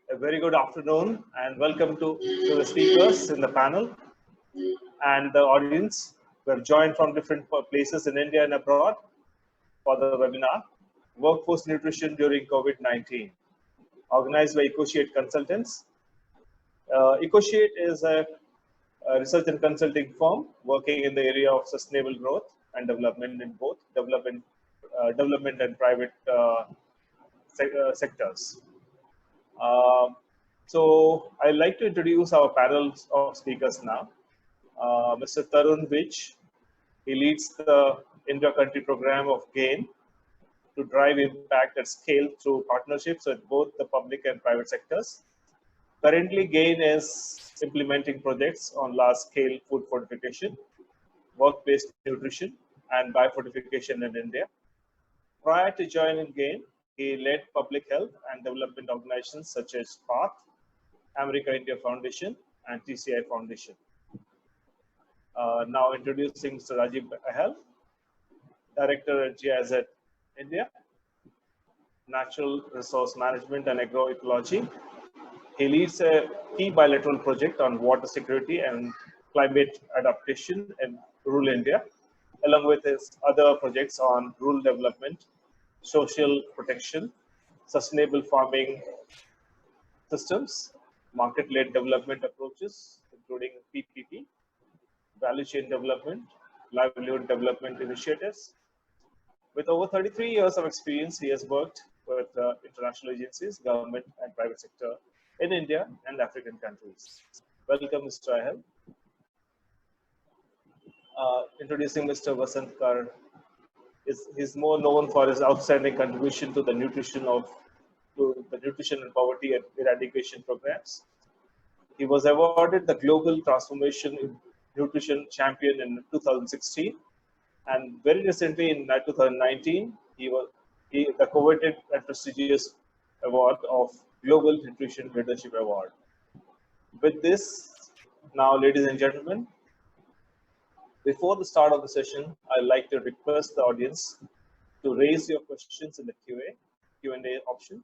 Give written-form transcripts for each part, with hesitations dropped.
A very good afternoon and welcome to the speakers in the panel and the audience. We're joined from different places in India and abroad for the webinar, Workforce Nutrition During COVID-19, organized by Ecotiate Consultants. Ecotiate is a research and consulting firm working in the area of sustainable growth and development in both development and private sectors. So I'd like to introduce our panel of speakers now. Mr. Tarun Vij, he leads the intra-country program of GAIN to drive impact at scale through partnerships with both the public and private sectors. Currently, GAIN is implementing projects on large-scale food fortification, work-based nutrition, and biofortification in India. Prior to joining GAIN, he led public health and development organizations such as PATH, America India Foundation, and TCI Foundation. Now introducing Mr. Rajiv Ahal, Director at GIZ India, Natural Resource Management and Agroecology. He leads a key bilateral project on water security and climate adaptation in rural India, along with his other projects on rural development, social protection, sustainable farming systems, market-led development approaches, including PPP, value chain development, livelihood development initiatives. With over 33 years of experience, he has worked with international agencies, government and private sector in India and African countries. Welcome, Mr. Ahal. Introducing Mr. Vasant Kar. He's more known for his outstanding contribution to the nutrition and poverty and eradication programs. He was awarded the Global Transformation in Nutrition Champion in 2016, and very recently in 2019, he the coveted and prestigious award of Global Nutrition Leadership Award. With this, now, ladies and gentlemen, before the start of the session, I'd like to request the audience to raise your questions in the Q&A option.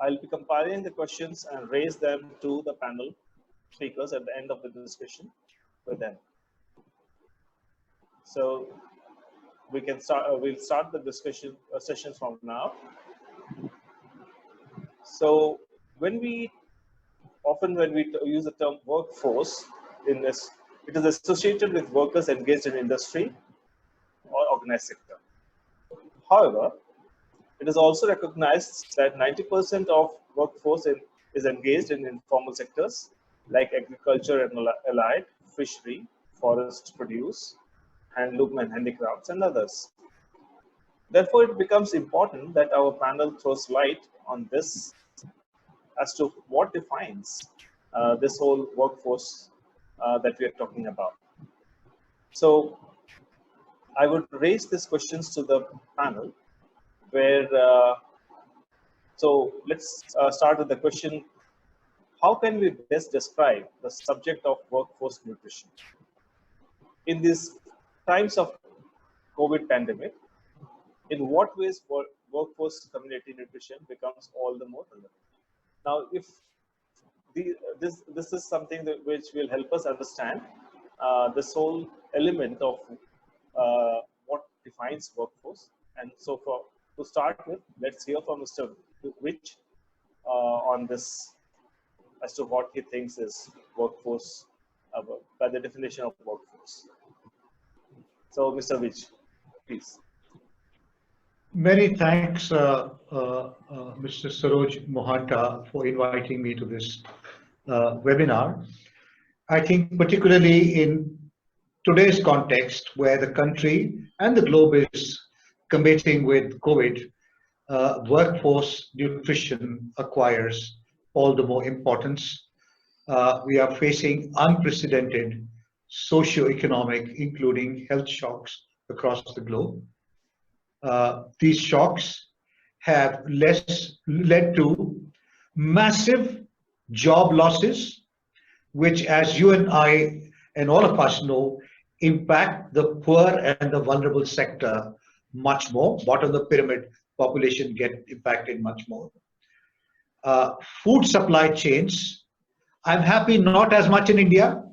I'll be compiling the questions and raise them to the panel speakers at the end of the discussion with them. So we can start. We'll start the discussion sessions from now. So when we use the term workforce in this, it is associated with workers engaged in industry or organized sector. However, it is also recognized that 90% of workforce is engaged in informal sectors like agriculture and allied, fishery, forest produce, handloom and handicrafts, and others. Therefore, it becomes important that our panel throws light on this as to what defines this whole workforce that we are talking about. So I would raise these questions to the panel where, so let's start with the question, how can we best describe the subject of workforce nutrition? In these times of COVID pandemic, in what ways workforce community nutrition becomes all the more relevant? Now, if this is something which will help us understand this whole element of what defines workforce. And so to start with, let's hear from Mr. Vij on this as to what he thinks is workforce, by the definition of workforce. So, Mr. Vij, please. Many thanks, Mr. Saroj Mohanta, for inviting me to this webinar. I think particularly in today's context, where the country and the globe is combating with COVID, workforce nutrition acquires all the more importance. We are facing unprecedented socio-economic, including health shocks across the globe. These shocks have led to massive job losses, which, as you and I and all of us know, impact the poor and the vulnerable sector much more. Bottom of the pyramid population get impacted much more. food supply chains. I'm happy not as much in India,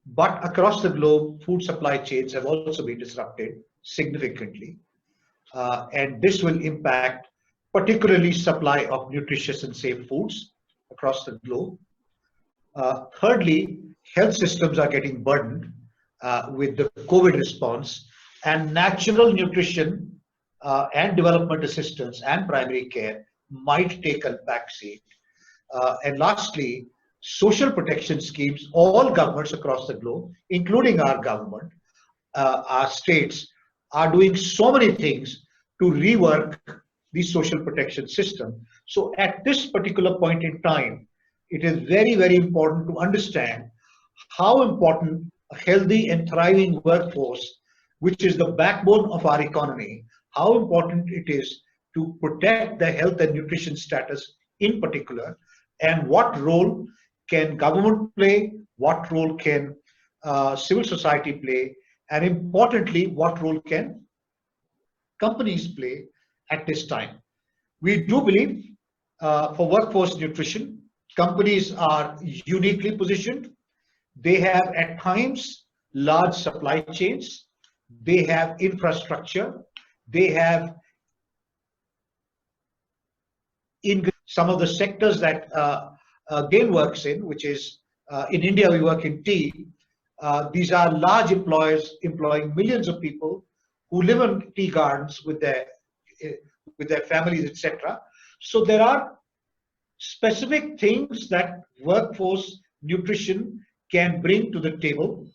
but across the globe, food supply chains have also been disrupted significantly. And this will impact particularly supply of nutritious and safe foods across the globe. Thirdly, health systems are getting burdened with the COVID response, and natural nutrition and development assistance and primary care might take a backseat. And lastly, social protection schemes, all governments across the globe, including our government, our states, are doing so many things to rework the social protection system. So at this particular point in time, it is very, very important to understand how important a healthy and thriving workforce, which is the backbone of our economy, how important it is to protect the health and nutrition status in particular, and what role can government play, what role can civil society play, and importantly, what role can companies play at this time. We do believe for workforce nutrition, companies are uniquely positioned. They have at times large supply chains, they have infrastructure, they have in some of the sectors that Gain works in, which is in India we work in tea. These are large employers employing millions of people who live in tea gardens with their families, etc. So there are specific things that workforce nutrition can bring to the table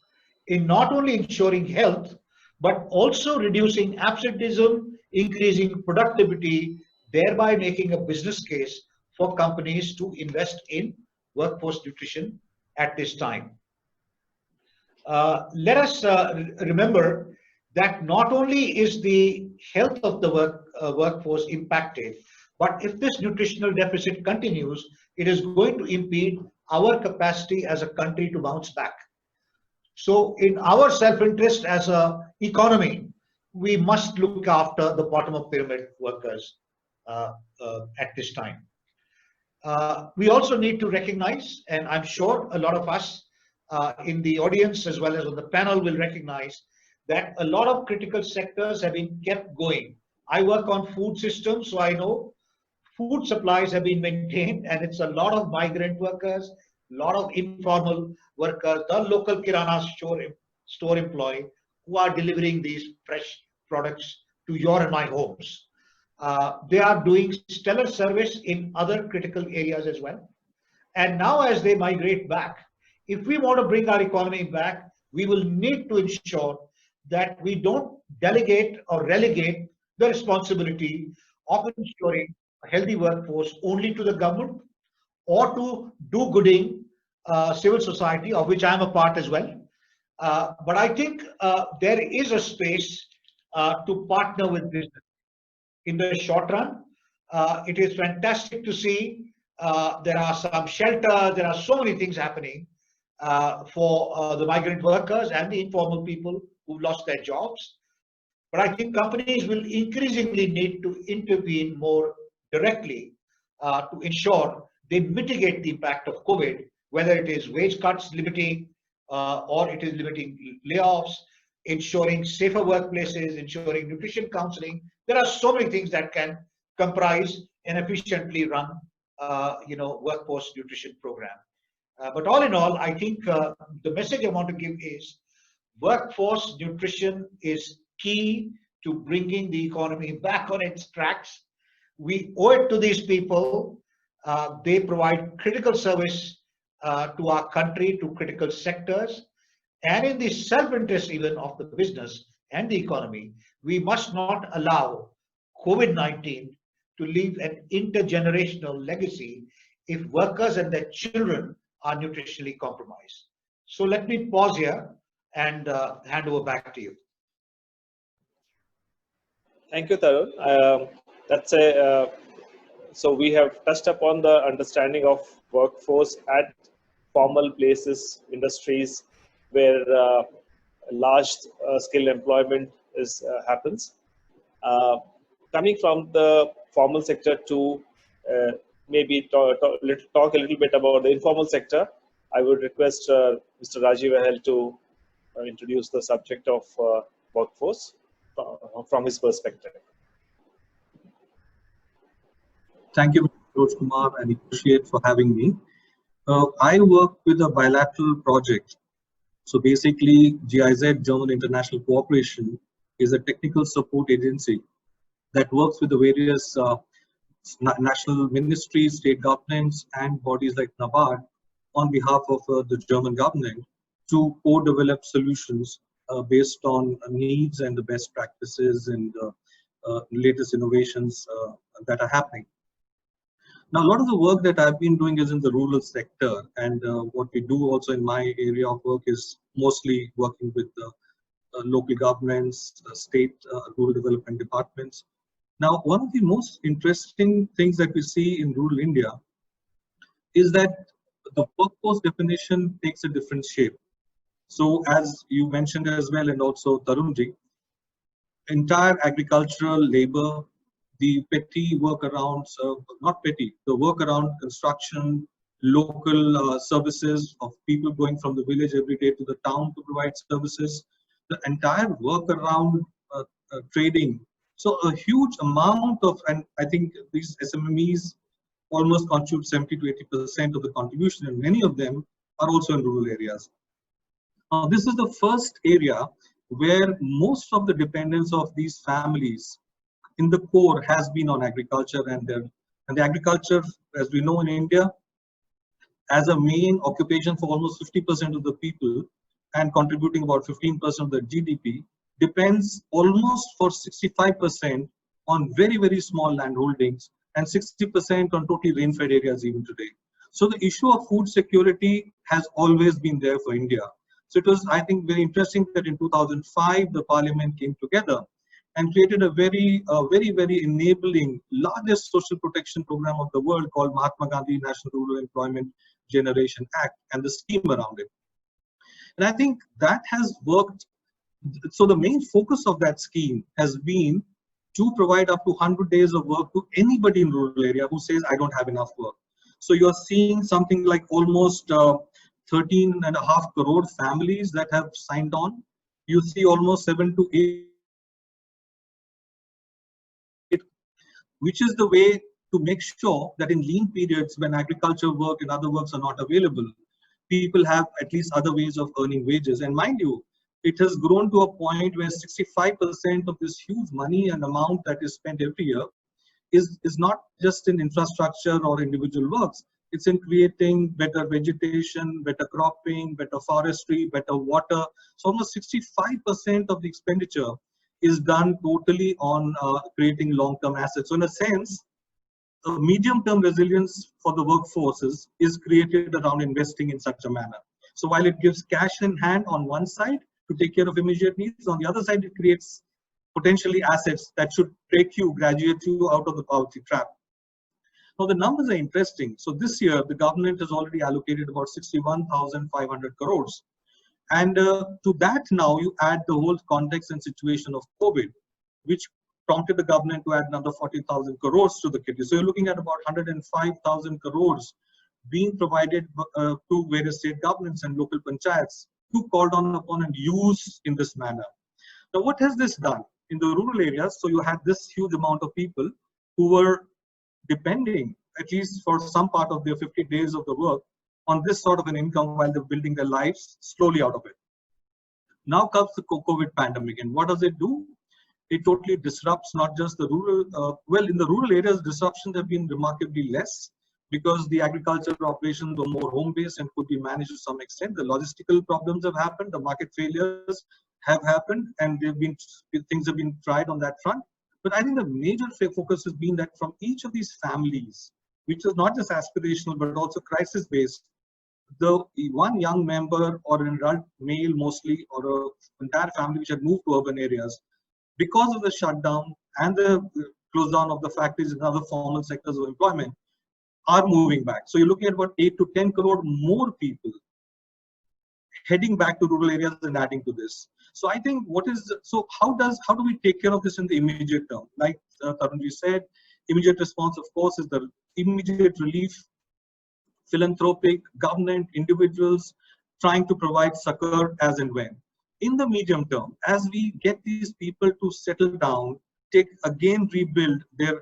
in not only ensuring health, but also reducing absenteeism, increasing productivity, thereby making a business case for companies to invest in workforce nutrition at this time. Let us remember that not only is the health of the workforce impacted, but if this nutritional deficit continues, it is going to impede our capacity as a country to bounce back. So in our self-interest as an economy, we must look after the bottom of pyramid workers at this time. We also need to recognize, and I'm sure a lot of us in the audience as well as on the panel will recognize, that a lot of critical sectors have been kept going. I work on food systems, so I know food supplies have been maintained, and it's a lot of migrant workers, a lot of informal workers, the local kirana store employee who are delivering these fresh products to your and my homes. They are doing stellar service in other critical areas as well. And now as they migrate back, if we want to bring our economy back, we will need to ensure that we don't delegate or relegate the responsibility of ensuring a healthy workforce only to the government or to do-gooding civil society, of which I am a part as well. But I think there is a space to partner with business. In the short run, it is fantastic to see there are some shelter, there are so many things happening for the migrant workers and the informal people who've lost their jobs. But I think companies will increasingly need to intervene more directly to ensure they mitigate the impact of COVID, whether it is wage cuts limiting or it is limiting layoffs, ensuring safer workplaces, ensuring nutrition counseling. There are so many things that can comprise an efficiently run workforce nutrition program. But all in all, I think the message I want to give is workforce nutrition is key to bringing the economy back on its tracks. We owe it to these people. They provide critical service to our country, to critical sectors. And in the self-interest even of the business and the economy, we must not allow COVID-19 to leave an intergenerational legacy if workers and their children are nutritionally compromised. So let me pause here and hand over back to you. Thank you, Tarun. So we have touched upon the understanding of workforce at formal places, industries where large scale employment happens. Coming from the formal sector to maybe talk a little bit about the informal sector, I would request Mr. Rajiv Ahel to introduce the subject of workforce from his perspective. Thank you, Mr. Raj Kumar, and appreciate for having me. I work with a bilateral project. So basically, GIZ, German International Cooperation, is a technical support agency that works with the various national ministries, state governments, and bodies like NABARD on behalf of the German government to co-develop solutions based on needs and the best practices and latest innovations that are happening. Now, a lot of the work that I've been doing is in the rural sector, and what we do also in my area of work is mostly working with local governments, state rural development departments. Now, one of the most interesting things that we see in rural India is that the workforce definition takes a different shape. So, as you mentioned as well, and also Tarunji, entire agricultural labor, the petty workarounds, not petty, the work around construction, local services of people going from the village every day to the town to provide services, the entire work around trading. So a huge amount of, and I think these SMMEs almost contribute 70 to 80% of the contribution, and many of them are also in rural areas. This is the first area where most of the dependence of these families in the core has been on agriculture, and the agriculture, as we know in India, as a main occupation for almost 50% of the people and contributing about 15% of the GDP, depends almost for 65% on very, very small land holdings and 60% on totally rain-fed areas even today. So the issue of food security has always been there for India. So it was, I think, very interesting that in 2005, the parliament came together and created a very, very enabling, largest social protection program of the world called Mahatma Gandhi National Rural Employment Generation Act and the scheme around it. And I think that has worked. So the main focus of that scheme has been to provide up to 100 days of work to anybody in rural area who says, I don't have enough work. So you're seeing something like almost 13.5 crore families that have signed on. You see almost 7 to 8, which is the way to make sure that in lean periods when agriculture work and other works are not available, people have at least other ways of earning wages. And mind you, it has grown to a point where 65% of this huge money and amount that is spent every year is not just in infrastructure or individual works. It's in creating better vegetation, better cropping, better forestry, better water. So almost 65% of the expenditure is done totally on creating long-term assets. So in a sense, medium-term resilience for the workforces is created around investing in such a manner. So while it gives cash in hand on one side to take care of immediate needs, on the other side, it creates potentially assets that should graduate you out of the poverty trap. Now, the numbers are interesting. So this year, the government has already allocated about 61,500 crores. And to that now, you add the whole context and situation of COVID, which prompted the government to add another 40,000 crores to the kitty. So you're looking at about 105,000 crores being provided to various state governments and local panchayats who called on upon and use in this manner. Now, what has this done in the rural areas? So you had this huge amount of people who were depending, at least for some part of their 50 days of the work, on this sort of an income while they're building their lives slowly out of it. Now comes the COVID pandemic, and what does it do? It totally disrupts not just the rural, well, in the rural areas, disruptions have been remarkably less because the agricultural operations were more home-based and could be managed to some extent. The logistical problems have happened, the market failures have happened, and things have been tried on that front. But I think the major focus has been that from each of these families, which is not just aspirational, but also crisis-based, the one young member or an adult male mostly, or an entire family which had moved to urban areas, because of the shutdown and the close down of the factories and other formal sectors of employment, are moving back. So you're looking at about 8 to 10 crore more people heading back to rural areas and adding to this. So I think how do we take care of this in the immediate term? Like Tarunji said, immediate response, of course, is the immediate relief, philanthropic, government, individuals trying to provide succor as and when. In the medium term, as we get these people to settle down, take again rebuild their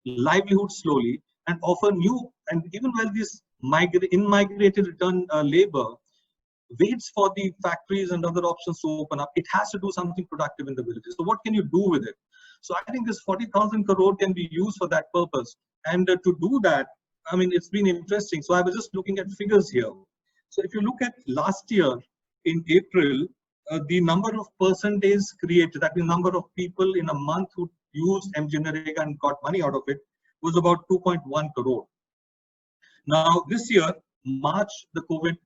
livelihood slowly and offer new, and even while this in-migrated return labor waits for the factories and other options to open up, it has to do something productive in the villages. So what can you do with it? So I think this 40,000 crore can be used for that purpose. And to do that, I mean, it's been interesting. So I was just looking at figures here. So if you look at last year in April, the number of person days created, that means number of people in a month who used MGNREGA and got money out of it, was about 2.1 crore. Now this year, March, the COVID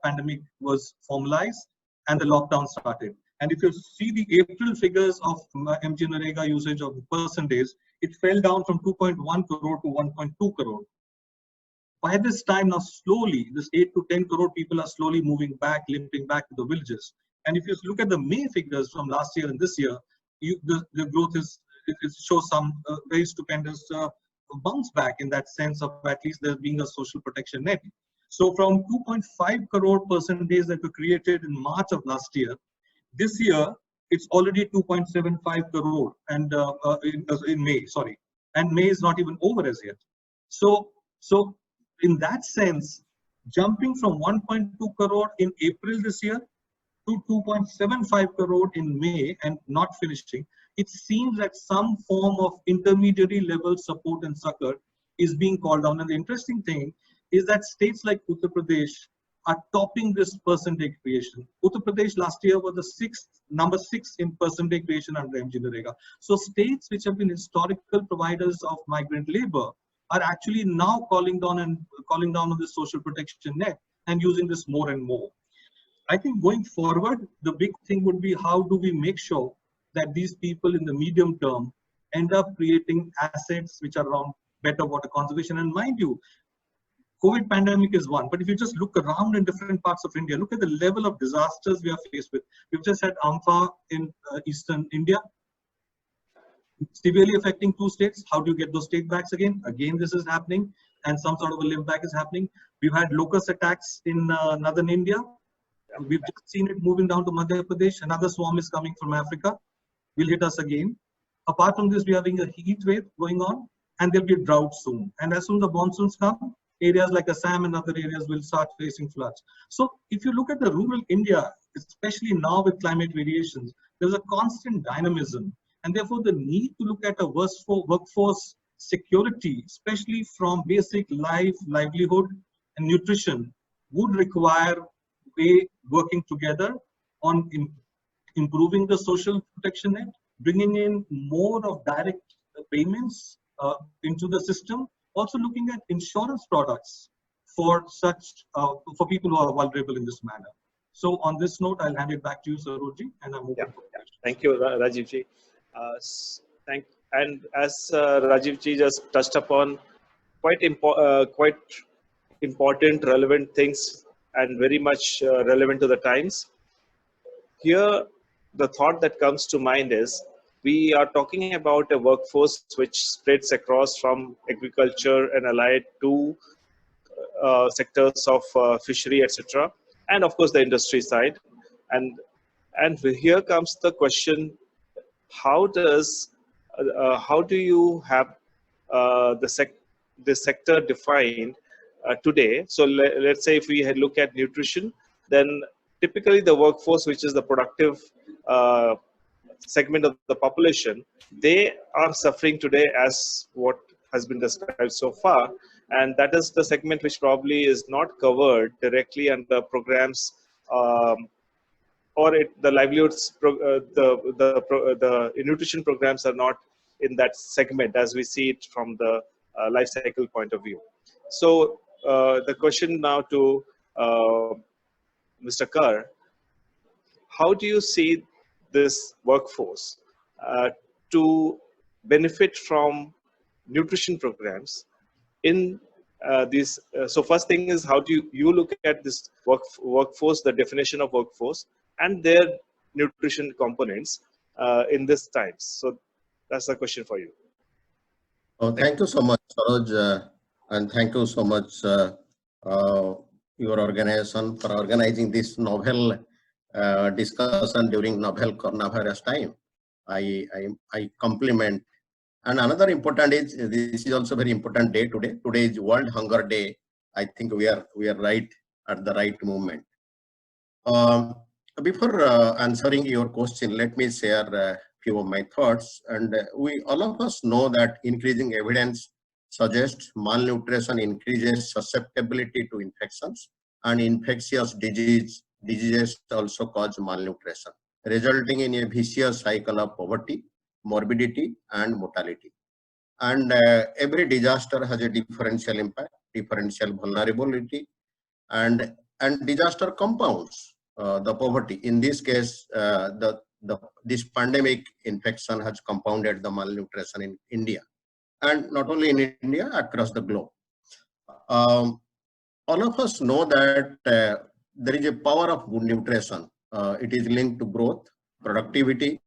pandemic was formalized and the lockdown started. And if you see the April figures of MGNREGA usage of person days, it fell down from 2.1 crore to 1.2 crore. By this time now, slowly, this 8 to 10 crore people are slowly moving back, limping back to the villages. And if you look at the May figures from last year and this year, the growth it shows some very stupendous bounce back in that sense of at least there being a social protection net. So from 2.5 crore person days that were created in March of last year, this year it's already 2.75 crore, and in May, sorry, and May is not even over as yet. So in that sense, jumping from 1.2 crore in April this year to 2.75 crore in May and not finishing, it seems that some form of intermediary level support and succor is being called down. And the interesting thing is that states like Uttar Pradesh are topping this percentage creation. Uttar Pradesh last year was the number 6 in percentage creation under MGNREGA. So states which have been historical providers of migrant labor are actually now calling down on the social protection net and using this more and more. I think going forward, the big thing would be how do we make sure that these people in the medium term end up creating assets which are around better water conservation. And mind you, COVID pandemic is one, but if you just look around in different parts of India, look at the level of disasters we are faced with. We've just had Ampha in eastern India, severely affecting 2 states. How do you get those state backs again? Again, this is happening, and some sort of a limp back is happening. We've had locust attacks in northern India. We've just seen it moving down to Madhya Pradesh. Another swarm is coming from Africa. Will hit us again. Apart from this, we are having a heat wave going on, and there'll be a drought soon. And as soon as the monsoons come, areas like Assam and other areas will start facing floods. So if you look at the rural India, especially now with climate variations, there's a constant dynamism. And therefore, the need to look at a workforce security, especially from basic livelihood and nutrition, would require working together on improving the social protection net, bringing in more of direct payments into the system, also looking at insurance products for for people who are vulnerable in this manner. So on this note, I'll hand it back to you, Sarojji, and I'm open for questions. Thank you, Rajivji. And as Rajivji just touched upon, quite important, relevant things, and very much relevant to the times. Here, the thought that comes to mind is we are talking about a workforce which spreads across from agriculture and allied to sectors of fishery, etc., and of course the industry side. And here comes the question: how do you have the sector defined today? So let's say if we had look at nutrition, then typically the workforce, which is the productive segment of the population, they are suffering today as what has been described so far, and that is the segment which probably is not covered directly under programs, or the livelihoods, the nutrition programs are not in that segment as we see it from the life cycle point of view. So the question now to Mr. Kar: how do you see this workforce to benefit from nutrition programs in these? So first thing is, how do you look at this workforce, the definition of workforce, and their nutrition components in this times? So that's the question for you. Oh, thank you so much, Saroj, and thank you so much, uh, your organization for organizing this novel discussion during novel coronavirus time. I compliment. And another important is this is also very important day today. Today is World Hunger Day. I think we are right at the right moment. Um, Before answering your question, let me share a few of my thoughts. And we all of us know that increasing evidence suggests malnutrition increases susceptibility to infections, and infectious diseases also cause malnutrition, resulting in a vicious cycle of poverty, morbidity, and mortality. And every disaster has a differential impact, differential vulnerability, and disaster compounds the poverty. In this case, this pandemic infection has compounded the malnutrition in India, and not only in India, across the globe. Um, all of us know that there is a power of good nutrition. It is linked to growth, productivity,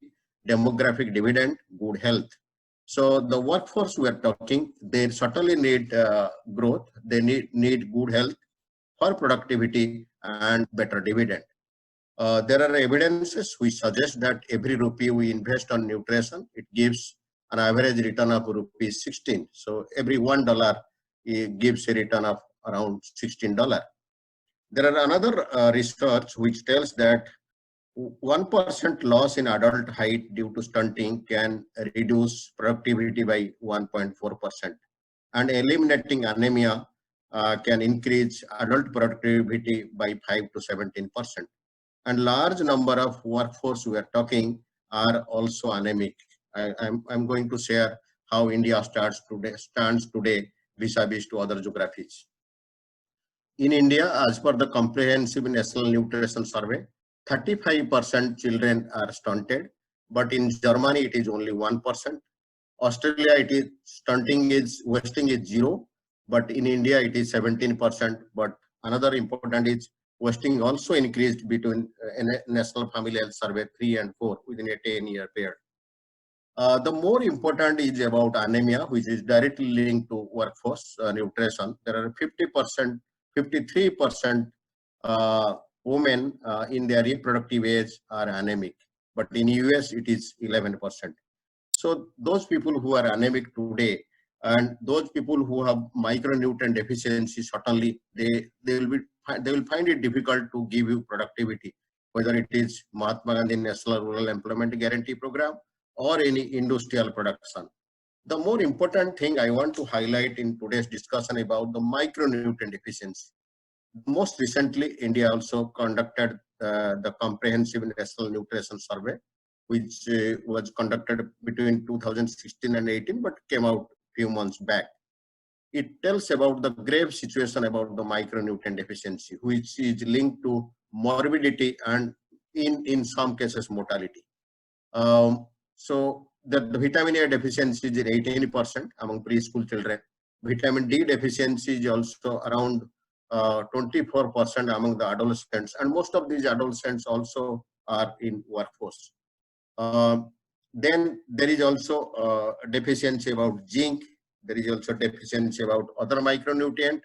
demographic dividend, good health. So the workforce we are talking, they certainly need growth. They need good health for productivity and better dividend. There are evidences which suggest that every rupee we invest on nutrition, it gives an average return of rupees 16. So every $1 gives a return of around $16. There are another research which tells that 1% loss in adult height due to stunting can reduce productivity by 1.4%, and eliminating anemia can increase adult productivity by 5 to 17%. And large number of workforce we are talking are also anemic. I'm going to share how India stands today vis-a-vis to other geographies. In India, as per the Comprehensive National Nutrition Survey, 35% children are stunted, but in Germany it is only 1%. Australia, it is wasting is 0, but in India it is 17%. But another important is wasting also increased between National Family Health Survey 3 and 4 within a 10-year period. The more important is about anemia, which is directly linked to workforce nutrition. There are 50%, 53% women in their reproductive age are anemic, but in US it is 11%. So those people who are anemic today and those people who have micronutrient deficiency, certainly they will find it difficult to give you productivity, whether it is Mahatma Gandhi National Rural Employment Guarantee Program or any industrial production. The more important thing I want to highlight in today's discussion about the micronutrient deficiency. Most recently, India also conducted the Comprehensive National Nutrition Survey, which was conducted between 2016 and 18, but came out few months back. It tells about the grave situation about the micronutrient deficiency, which is linked to morbidity and in some cases mortality. So the vitamin A deficiency is 18% among preschool children. Vitamin D deficiency is also around 24% among the adolescents, and most of these adolescents also are in workforce. Then there is also deficiency about zinc. There is also deficiency about other micronutrient,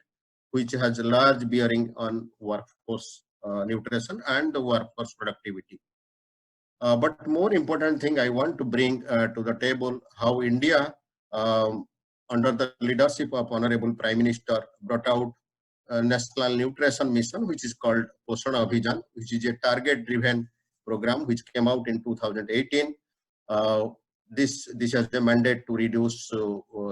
which has a large bearing on workforce nutrition and the workforce productivity. But more important thing I want to bring to the table, how India, under the leadership of Honorable Prime Minister, brought out a National Nutrition Mission, which is called Poshan Abhijan, which is a target-driven program which came out in 2018. This has a mandate to reduce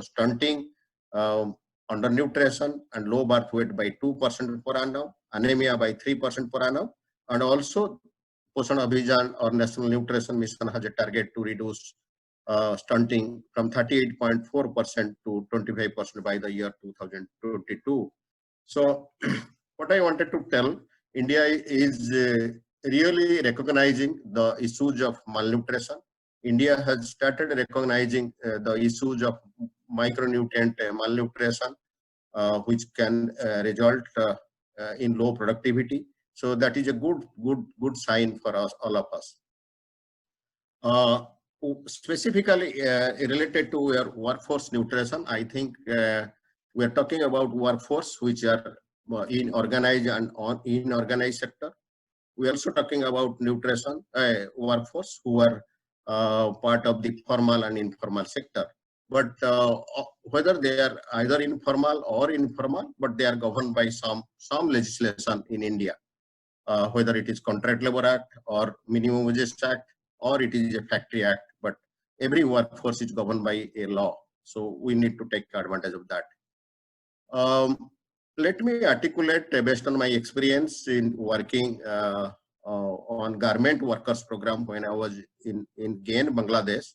stunting, undernutrition, and low birth weight by 2% per annum, anemia by 3% per annum, and also Poshan Abhijan or National Nutrition Mission has a target to reduce stunting from 38.4% to 25% by the year 2022. So what I wanted to tell, India is really recognizing the issues of malnutrition. India has started recognizing the issues of micronutrient malnutrition, which can result in low productivity. So that is a good sign for us, all of us. specifically related to your workforce nutrition, I think we are talking about workforce which are in organized and inorganized sector. We are also talking about nutrition workforce who are part of the formal and informal sector. But whether they are either informal or informal, but they are governed by some legislation in India, whether it is Contract Labor Act or Minimum Wages Act, or it is a Factory Act, but every workforce is governed by a law. So we need to take advantage of that. Let me articulate based on my experience in working on garment workers program when I was in Gain, Bangladesh.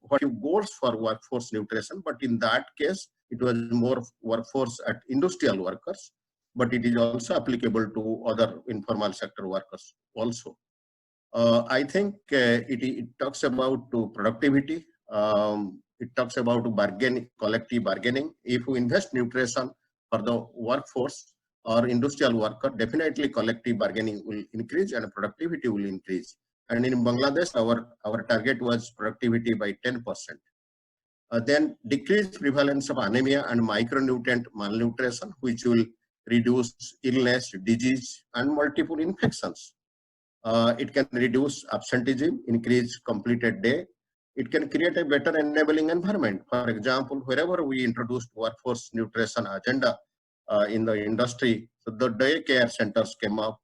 What goals for workforce nutrition, but in that case, it was more workforce at industrial workers, but it is also applicable to other informal sector workers also. I think it talks about productivity. It talks about collective bargaining. If we invest nutrition for the workforce or industrial worker, definitely collective bargaining will increase and productivity will increase. And in Bangladesh, our target was productivity by 10%. Then decreased prevalence of anemia and micronutrient malnutrition, which will reduce illness, disease, and multiple infections. It can reduce absenteeism, increase completed day. It can create a better enabling environment. For example, wherever we introduced workforce nutrition agenda in the industry, so the daycare centers came up,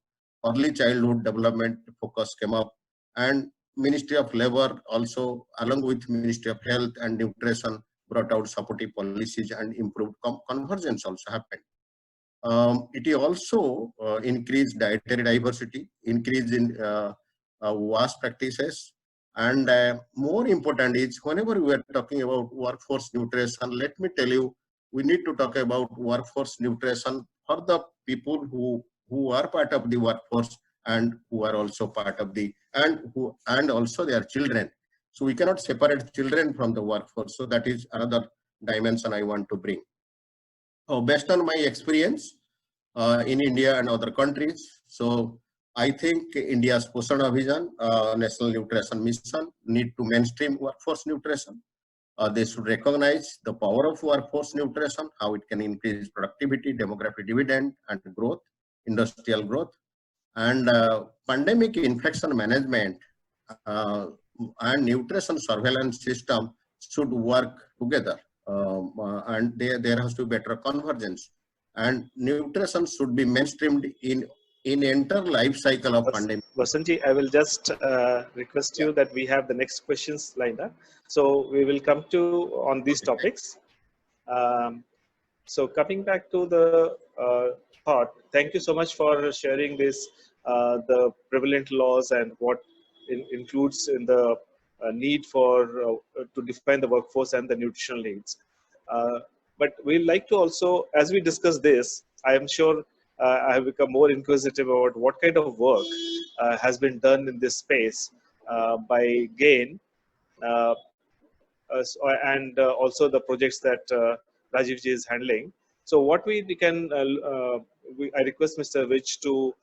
early childhood development focus came up, and Ministry of Labor also, along with Ministry of Health and Nutrition, brought out supportive policies and improved convergence also happened. It also increased dietary diversity, increase in wash practices, and more important is whenever we are talking about workforce nutrition, let me tell you, we need to talk about workforce nutrition for the people who are part of the workforce and who are also part of the and also their children. So we cannot separate children from the workforce. So that is another dimension I want to bring. Based on my experience in India and other countries, so I think India's Poshan Abhijan, National Nutrition Mission, need to mainstream workforce nutrition. They should recognize the power of workforce nutrition, how it can increase productivity, demographic dividend, and growth, industrial growth. And pandemic infection management and nutrition surveillance system should work together. And there has to be better convergence. And nutrition should be mainstreamed in entire life cycle of pandemic. Vasanji, I will just request you that we have the next questions lined up. So we will come to on these topics. So coming back to the thought, thank you so much for sharing this, the prevalent laws and what includes in the need for to define the workforce and the nutritional needs. But we'd like to also, as we discuss this, I am sure I have become more inquisitive about what kind of work has been done in this space by GAIN and also the projects that Rajiv ji is handling. So what we can, I request Mr. Vij to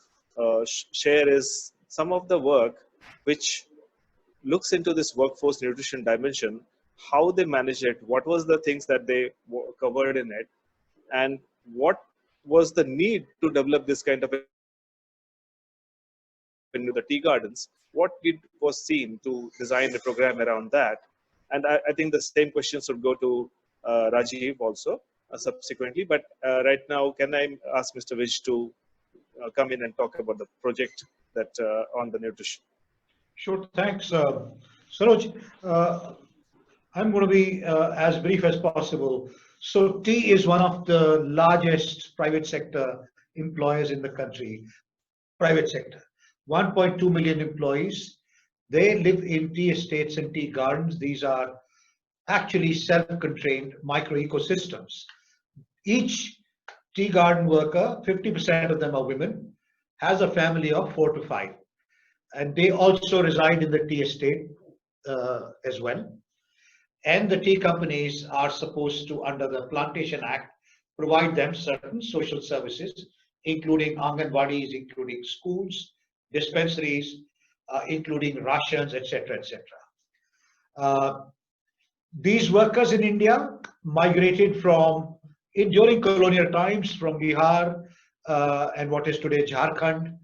share is some of the work which looks into this workforce nutrition dimension, how they manage it, what was the things that they covered in it, and what was the need to develop this kind of into the tea gardens, what was seen to design a program around that. And I think the same question should go to Rajiv also subsequently. But right now, can I ask Mr. Vij to come in and talk about the project that on the nutrition? Sure, thanks. Saroj, I'm going to be as brief as possible. So tea is one of the largest private sector employers in the country, private sector. 1.2 million employees. They live in tea estates and tea gardens. These are actually self-contained micro ecosystems. Each tea garden worker, 50% of them are women, has a family of 4 to 5. And they also reside in the tea estate as well. And the tea companies are supposed to, under the Plantation Act, provide them certain social services, including Anganwadis, including schools, dispensaries, including rations, etc., etc. These workers in India migrated during colonial times from Bihar and what is today Jharkhand,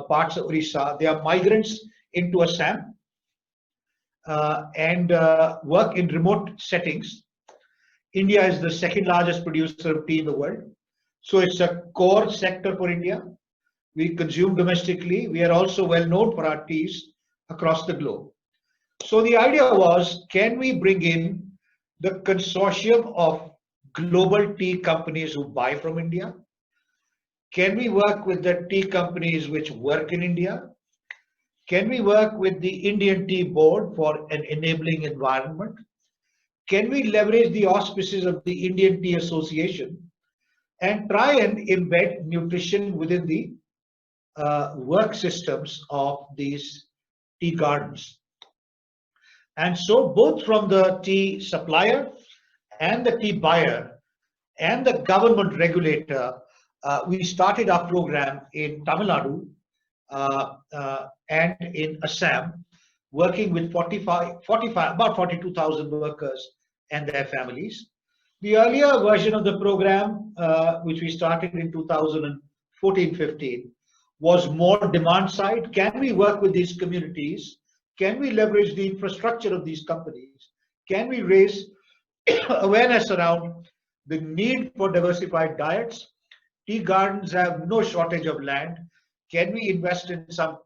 parts of Orissa. They are migrants into Assam and work in remote settings. India is the second largest producer of tea in the world. So it's a core sector for India. We consume domestically. We are also well known for our teas across the globe. So the idea was, can we bring in the consortium of global tea companies who buy from India? Can we work with the tea companies which work in India? Can we work with the Indian Tea Board for an enabling environment? Can we leverage the auspices of the Indian Tea Association and try and embed nutrition within the work systems of these tea gardens? And so both from the tea supplier and the tea buyer and the government regulator, we started our program in Tamil Nadu and in Assam, working with about 42,000 workers and their families. The earlier version of the program, which we started in 2014-15, was more demand side. Can we work with these communities? Can we leverage the infrastructure of these companies? Can we raise awareness around the need for diversified diets? Tea gardens have no shortage of land. Can we invest in some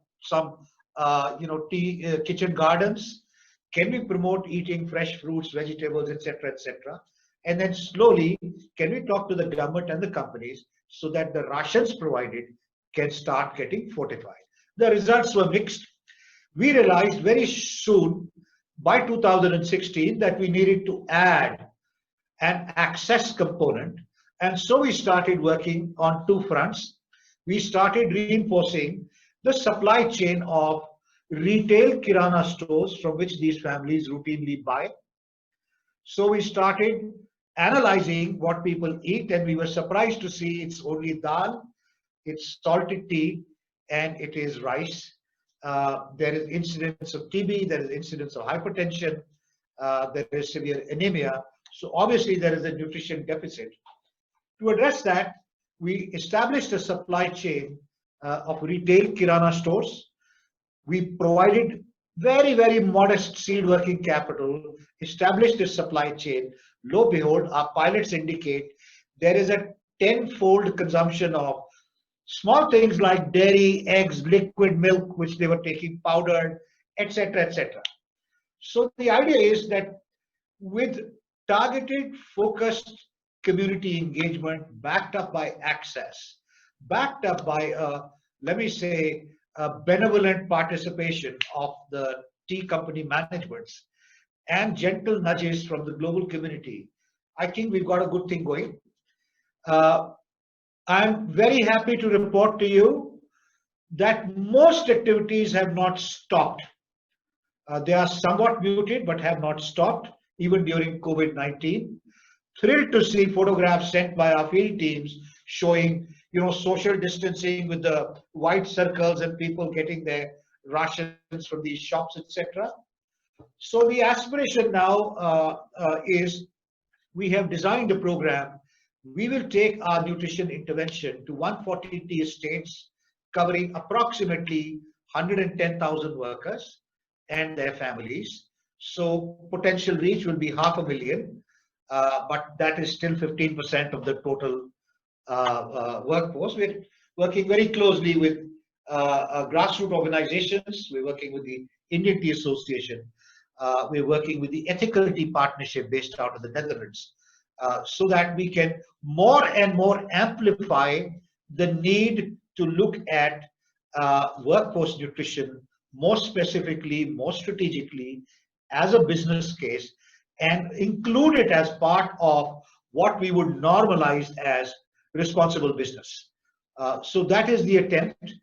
tea kitchen gardens? Can we promote eating fresh fruits, vegetables, etc., etc.? And then slowly, can we talk to the government and the companies so that the rations provided can start getting fortified? The results were mixed. We realized very soon, by 2016, that we needed to add an access component. And so we started working on two fronts. We started reinforcing the supply chain of retail kirana stores from which these families routinely buy. So we started analyzing what people eat, and we were surprised to see it's only dal, it's salted tea, and it is rice. There is incidence of TB, there is incidence of hypertension, there is severe anemia. So obviously there is a nutrition deficit. To address that, we established a supply chain of retail kirana stores. We provided very, very modest seed working capital, established a supply chain. Lo and behold, our pilots indicate there is a 10-fold consumption of small things like dairy, eggs, liquid milk, which they were taking powdered, etc., etc. So the idea is that with targeted, focused community engagement, backed up by access, backed up by, let me say, a benevolent participation of the tea company managements and gentle nudges from the global community, I think we've got a good thing going. I'm very happy to report to you that most activities have not stopped. They are somewhat muted, but have not stopped, even during COVID-19. Thrilled to see photographs sent by our field teams showing, social distancing with the white circles and people getting their rations from these shops, etc. So the aspiration now is, we have designed a program. We will take our nutrition intervention to 140 tea estates, covering approximately 110,000 workers and their families. So potential reach will be 500,000, but that is still 15% of the total workforce. We're working very closely with grassroots organizations. We're working with the Indian Tea Association. We're working with the Ethical Tea Partnership based out of the Netherlands, so that we can more and more amplify the need to look at workforce nutrition more specifically, more strategically, as a business case, and include it as part of what we would normalize as responsible business. So that is the attempt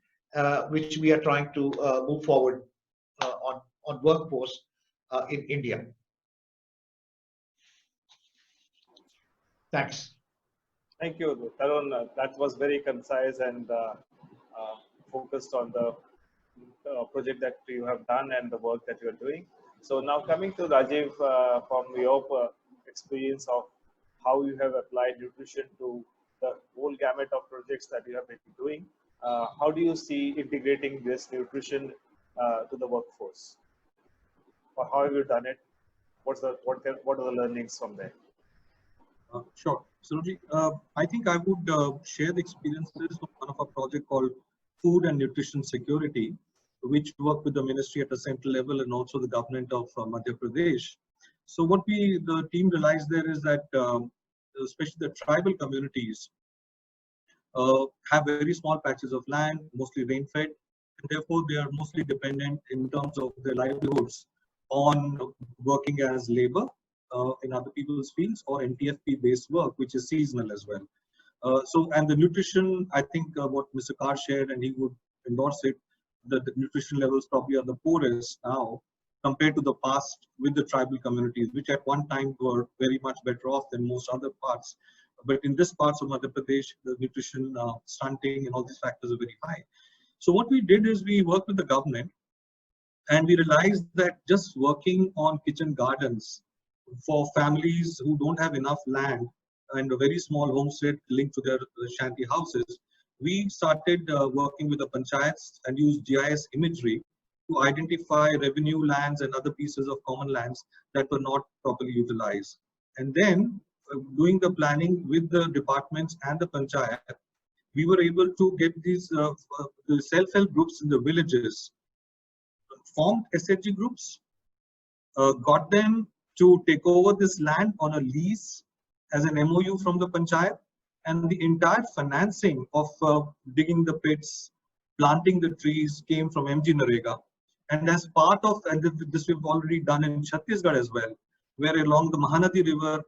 which we are trying to move forward on workforce in India. Thanks. Thank you, Tarun. That was very concise and focused on the project that you have done and the work that you are doing. So now coming to Rajiv, from your experience of how you have applied nutrition to the whole gamut of projects that you have been doing, how do you see integrating this nutrition to the workforce? Or how have you done it? What are the learnings from there? Sure. Suruji, I think I would share the experiences of one of our project called Food and Nutrition Security, which work with the ministry at the central level and also the government of Madhya Pradesh. So what the team realized there is that especially the tribal communities have very small patches of land, mostly rain-fed, and therefore they are mostly dependent in terms of their livelihoods on working as labor in other people's fields or NTFP-based work, which is seasonal as well. And the nutrition, I think what Mr. Carr shared, and he would endorse it, the nutrition levels probably are the poorest now compared to the past with the tribal communities, which at one time were very much better off than most other parts. But in this parts of Madhya Pradesh, the nutrition stunting and all these factors are very high. So what we did is we worked with the government, and we realized that just working on kitchen gardens for families who don't have enough land and a very small homestead linked to their shanty houses, we started working with the panchayats and used GIS imagery to identify revenue lands and other pieces of common lands that were not properly utilized. And then doing the planning with the departments and the panchayat, we were able to get these the self-help groups in the villages, formed SHG groups, got them to take over this land on a lease as an MOU from the panchayat, and the entire financing of digging the pits, planting the trees came from MG Narega. And as part of, and this we've already done in Chhattisgarh as well, where along the Mahanadi River,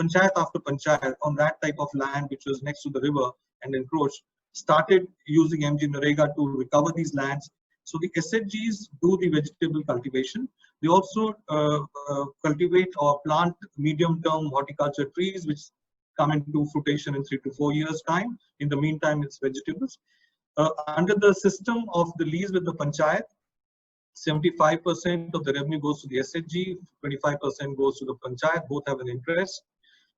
panchayat after panchayat on that type of land which was next to the river and encroached, started using MG Narega to recover these lands. So the SHGs do the vegetable cultivation. They also cultivate or plant medium-term horticulture trees, which come into fruition in 3 to 4 years' time. In the meantime, it's vegetables. Under the system of the lease with the panchayat, 75% of the revenue goes to the SHG, 25% goes to the panchayat. Both have an interest.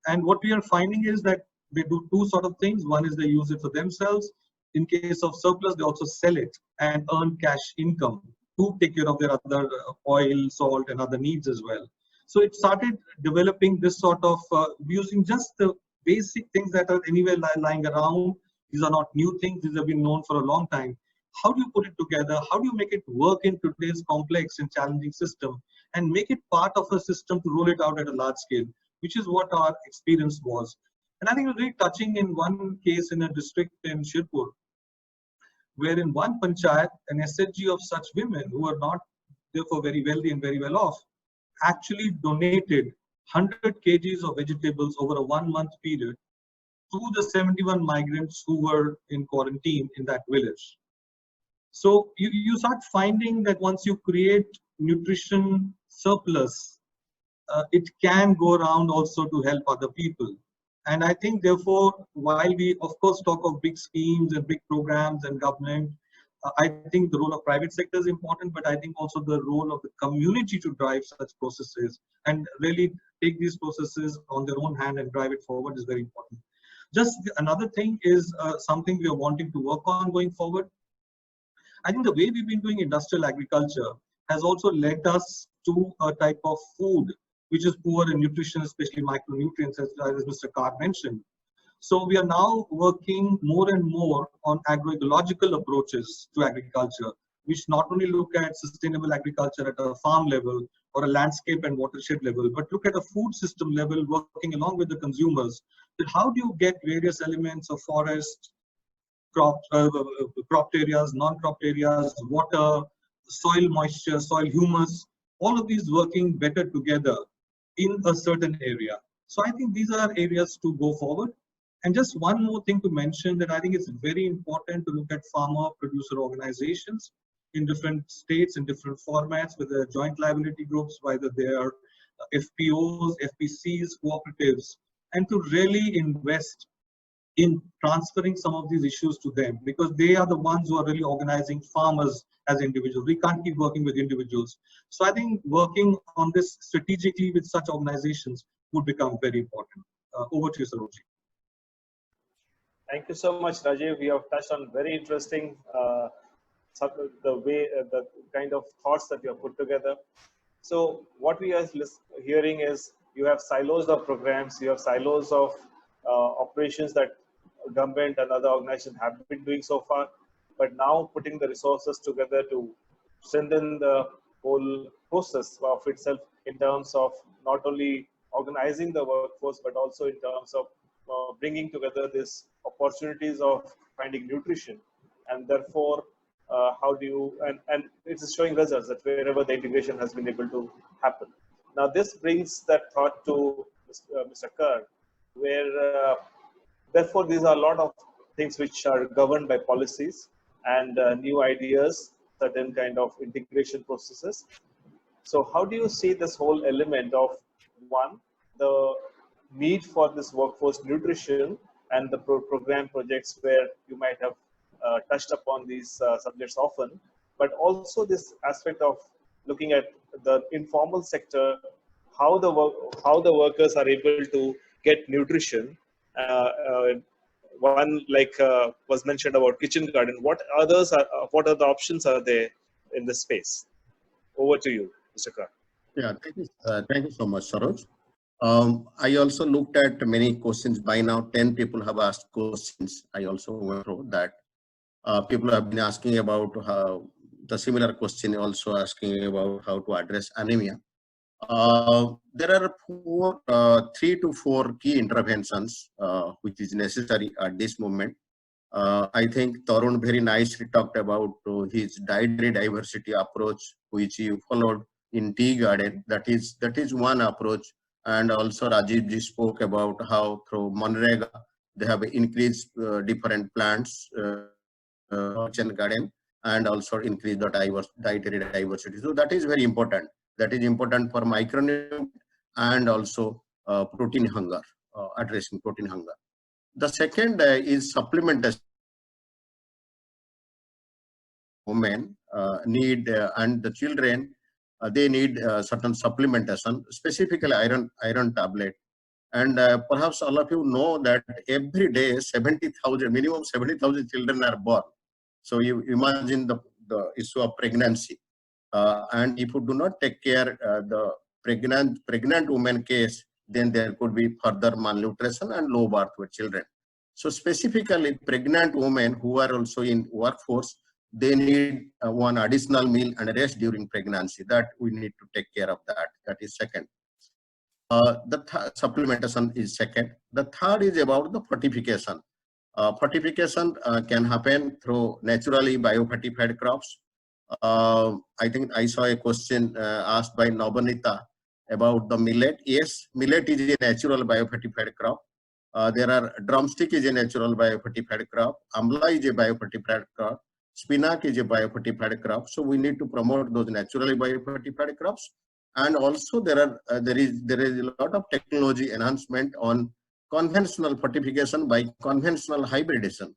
And what we are finding is that they do two sort of things. One is they use it for themselves. In case of surplus, they also sell it and earn cash income to take care of their other oil, salt, and other needs as well. So it started developing this sort of using just the basic things that are anywhere lying around. These are not new things. These have been known for a long time. How do you put it together? How do you make it work in today's complex and challenging system and make it part of a system to roll it out at a large scale, which is what our experience was. And I think it was really touching in one case in a district in Shirpur, where in one panchayat, an SHG of such women who are not therefore very wealthy and very well off, actually donated 100 kgs of vegetables over a 1-month period to the 71 migrants who were in quarantine in that village. So you start finding that once you create nutrition surplus, it can go around also to help other people. And I think, therefore, while we, of course, talk of big schemes and big programs and government, I think the role of private sector is important, but I think also the role of the community to drive such processes and really take these processes on their own hand and drive it forward is very important. Just another thing is something we are wanting to work on going forward. I think the way we've been doing industrial agriculture has also led us to a type of food which is poor in nutrition, especially micronutrients, as Mr. Carr mentioned. So we are now working more and more on agroecological approaches to agriculture, which not only look at sustainable agriculture at a farm level or a landscape and watershed level, but look at a food system level, working along with the consumers. That how do you get various elements of forest, cropped areas, non-cropped areas, water, soil moisture, soil humus, all of these working better together in a certain area. So I think these are areas to go forward. And just one more thing to mention, that I think it's very important to look at farmer producer organizations in different states, in different formats, with their joint liability groups, whether they are FPOs, FPCs, cooperatives, and to really invest in transferring some of these issues to them, because they are the ones who are really organizing farmers as individuals. We can't keep working with individuals. So I think working on this strategically with such organizations would become very important. Over to you, Saroj. Thank you so much, Rajiv. We have touched on very interesting the kind of thoughts that you have put together. So what we are hearing is you have silos of programs, you have silos of operations that government and other organizations have been doing so far, but now putting the resources together to strengthen the whole process of itself in terms of not only organizing the workforce, but also in terms of bringing together these opportunities of finding nutrition. And therefore, how do you, and it's showing results that wherever the integration has been able to happen. Now, this brings that thought to Mr. Kerr, where therefore, these are a lot of things which are governed by policies and new ideas, certain kind of integration processes. So how do you see this whole element of, one, the need for this workforce nutrition and the program projects where you might have touched upon these subjects often, but also this aspect of looking at the informal sector, how the workers are able to get nutrition. One like was mentioned about kitchen garden. What others are? What other options are there in this space? Over to you, Mr. Kar. Yeah, thank you so much, Saroj. I also looked at many questions. By now, 10 people have asked questions. I also went through that. People have been asking about how the similar question, also asking about how to address anemia. There are 3 to 4 key interventions which is necessary at this moment. I think Tarun very nicely talked about his dietary diversity approach, which he followed in tea garden. That is one approach. And also Rajiv ji spoke about how through Manrega they have increased different plants kitchen garden and also increase the dietary diversity. So that is very important. That is important for micronutrient and also protein hunger, addressing protein hunger. The second is supplementation. Women need and the children they need certain supplementation, specifically iron tablet. And perhaps all of you know that every day 70,000, minimum 70,000 children are born. So you imagine the issue of pregnancy. And if you do not take care the pregnant woman case, then there could be further malnutrition and low birth weight children. So specifically pregnant women who are also in workforce, they need one additional meal and rest during pregnancy. That we need to take care of that. That is second. The supplementation is second. The third is about the fortification. Fortification can happen through naturally biofortified crops. I think I saw a question asked by Nabanita about the millet. Yes, millet is a natural biofortified crop. There are drumstick is a natural biofortified crop. Amla is a biofortified crop. Spinach is a biofortified crop. So we need to promote those naturally biofortified crops. And also there is a lot of technology enhancement on conventional fortification by conventional hybridization.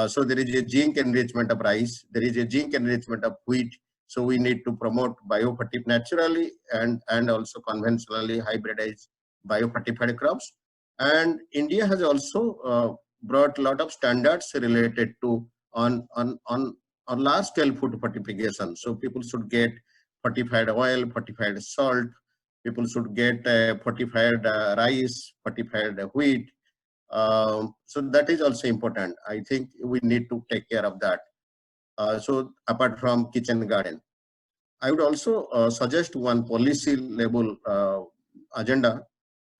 So there is a zinc enrichment of rice, there is a zinc enrichment of wheat. So we need to promote biofortified naturally and also conventionally hybridized biofortified crops. And India has also brought a lot of standards related to on large scale food fortification. So people should get fortified oil, fortified salt. People should get fortified rice, fortified wheat. So that is also important. I think we need to take care of that. So apart from kitchen garden, I would also suggest one policy level agenda.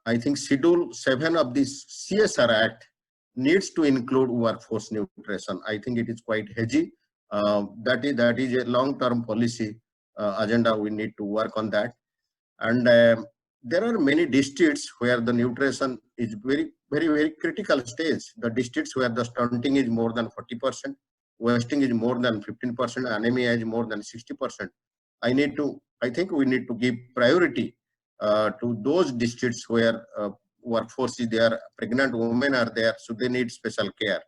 I think Schedule 7 of this CSR Act needs to include workforce nutrition. I think it is quite hedgy. That is a long-term policy agenda. We need to work on that. And there are many districts where the nutrition is very critical stage. The districts where the stunting is more than 40%, wasting is more than 15%, anemia is more than 60%. I think we need to give priority to those districts where workforce is there, pregnant women are there, so they need special care.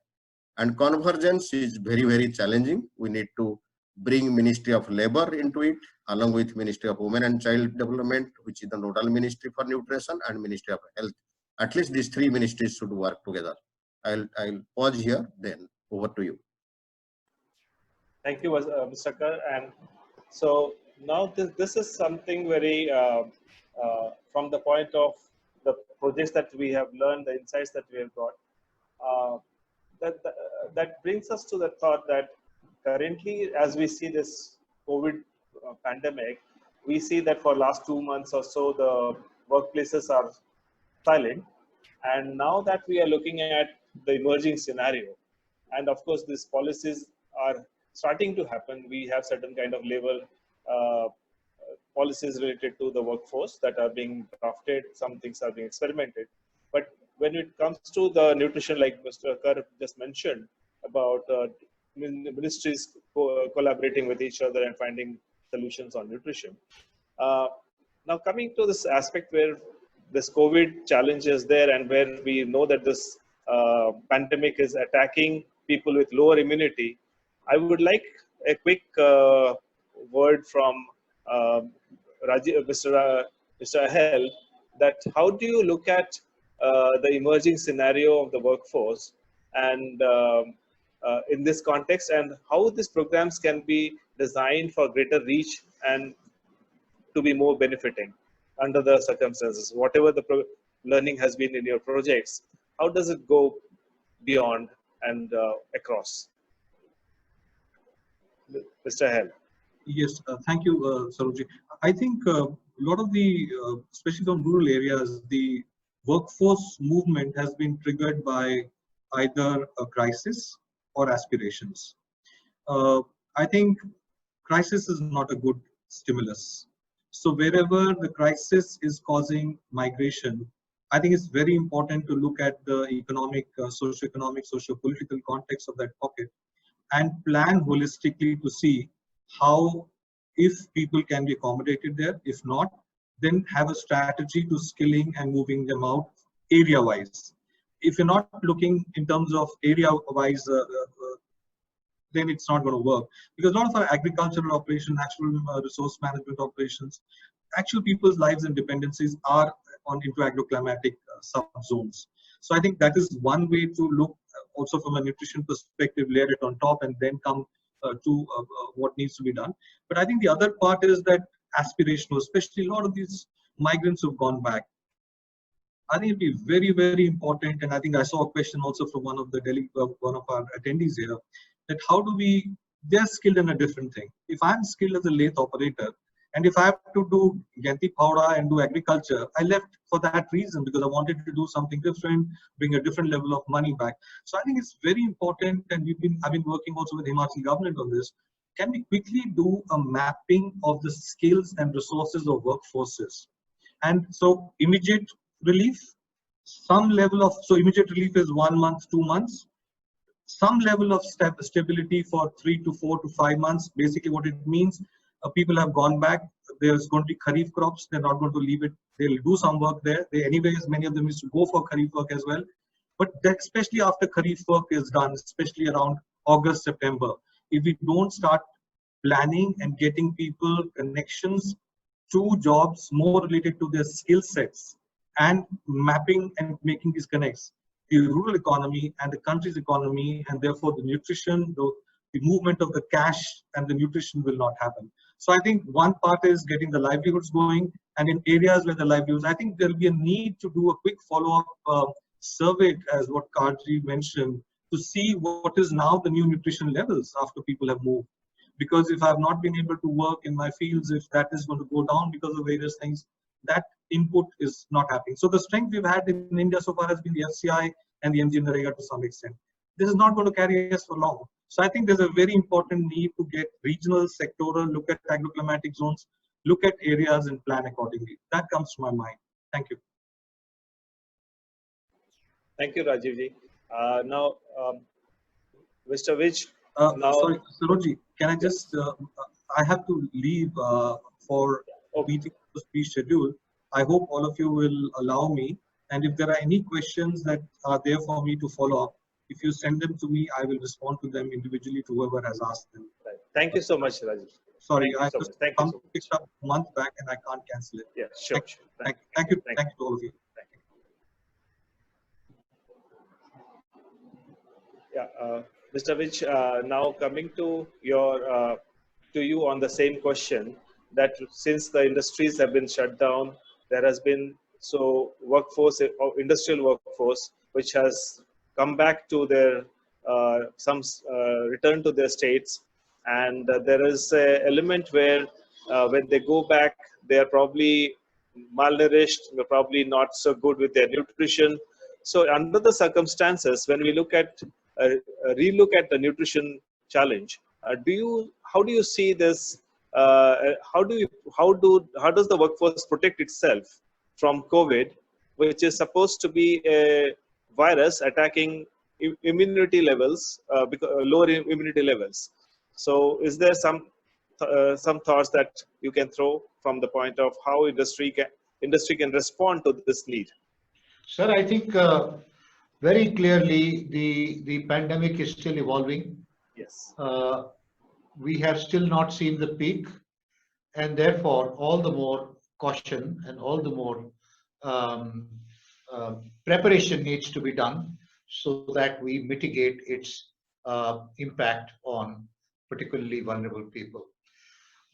And convergence is very, very challenging. We need to bring Ministry of Labor into it, along with Ministry of Women and Child Development, which is the nodal ministry for nutrition, and Ministry of Health. At least these three ministries should work together. I'll pause here, then over to you. Thank you, Mr. Kar. And so now this is something very, from the point of the projects that we have learned, the insights that we have got, that brings us to the thought that currently, as we see this COVID pandemic, we see that for last 2 months or so, the workplaces are silent. And now that we are looking at the emerging scenario, and of course, these policies are starting to happen. We have certain kind of labor policies related to the workforce that are being drafted. Some things are being experimented. But when it comes to the nutrition, like Mr. Kar just mentioned, about ministries collaborating with each other and finding solutions on nutrition. Now coming to this aspect where this COVID challenge is there, and where we know that this pandemic is attacking people with lower immunity, I would like a quick word from Mr. Ahel, that how do you look at the emerging scenario of the workforce, and in this context, and how these programs can be designed for greater reach and to be more benefiting under the circumstances? Whatever the learning has been in your projects, how does it go beyond and across? Mr. Hell. Yes, thank you, Sarojji. I think a lot of the, especially from rural areas, the workforce movement has been triggered by either a crisis or aspirations. I think crisis is not a good stimulus. So wherever the crisis is causing migration, I think it's very important to look at the economic, socio-economic, socio-political context of that pocket and plan holistically to see how, if people can be accommodated there. If not, then have a strategy to skilling and moving them out area-wise. If you're not looking in terms of area-wise, then it's not going to work, because a lot of our agricultural operations, natural resource management operations, actual people's lives and dependencies are on into agroclimatic subzones. So I think that is one way to look, also from a nutrition perspective, layer it on top and then come to what needs to be done. But I think the other part is that aspirational, especially a lot of these migrants who've gone back. I think it'd be very, very important, and I think I saw a question also from one of the one of our attendees here, that how do we, they're skilled in a different thing. If I'm skilled as a lathe operator, and if I have to do Yanti Powda and do agriculture, I left for that reason, because I wanted to do something different, bring a different level of money back. So I think it's very important, and I've been working also with Himachal government on this. Can we quickly do a mapping of the skills and resources of workforces? And so immediate relief, some level of, so immediate relief is 1 month, 2 months, some level of stability for 3 to 4 to 5 months. Basically what it means, people have gone back, there's going to be kharif crops, they're not going to leave it, they'll do some work there. They, anyways, many of them used to go for kharif work as well. But that, especially after kharif work is done, especially around August, September, if we don't start planning and getting people connections to jobs more related to their skill sets and mapping and making these connects, the rural economy and the country's economy, and therefore the nutrition, the movement of the cash and the nutrition will not happen. So I think one part is getting the livelihoods going, and in areas where the livelihoods, I think there will be a need to do a quick follow-up survey, as what Karji mentioned, to see what is now the new nutrition levels after people have moved. Because if I have not been able to work in my fields, if that is going to go down because of various things, that input is not happening. So the strength we've had in India so far has been the FCI and the MG Narega to some extent. This is not going to carry us for long. So I think there's a very important need to get regional, sectoral, look at agroclimatic zones, look at areas and plan accordingly. That comes to my mind. Thank you. Thank you, Rajiv ji. Now, Mr. Vij. Sorry, Sarojji, can I just, I have to leave for a meeting to be scheduled. I hope all of you will allow me. And if there are any questions that are there for me to follow up, if you send them to me, I will respond to them individually to whoever has asked them. Right. Thank you so much, Rajesh. Sorry, Thank you I so just much. Thank you so picked much. up a month back and I can't cancel it. Yeah, sure, Thank, sure. thank you to all of you. Thank you. Yeah, Mr. Vich, now coming to you on the same question, that since the industries have been shut down, there has been workforce or industrial workforce which has come back to their return to their states, and there is a element where when they go back, they are probably malnourished, they're probably not so good with their nutrition. So under the circumstances, when we relook at the nutrition challenge, how do you see this? How does the workforce protect itself from COVID, which is supposed to be a virus attacking immunity levels, lower immunity levels? So, is there some thoughts that you can throw from the point of how industry can respond to this need? Sir, I think very clearly the pandemic is still evolving. Yes. We have still not seen the peak, and therefore all the more caution and all the more um, preparation needs to be done so that we mitigate its impact on particularly vulnerable people.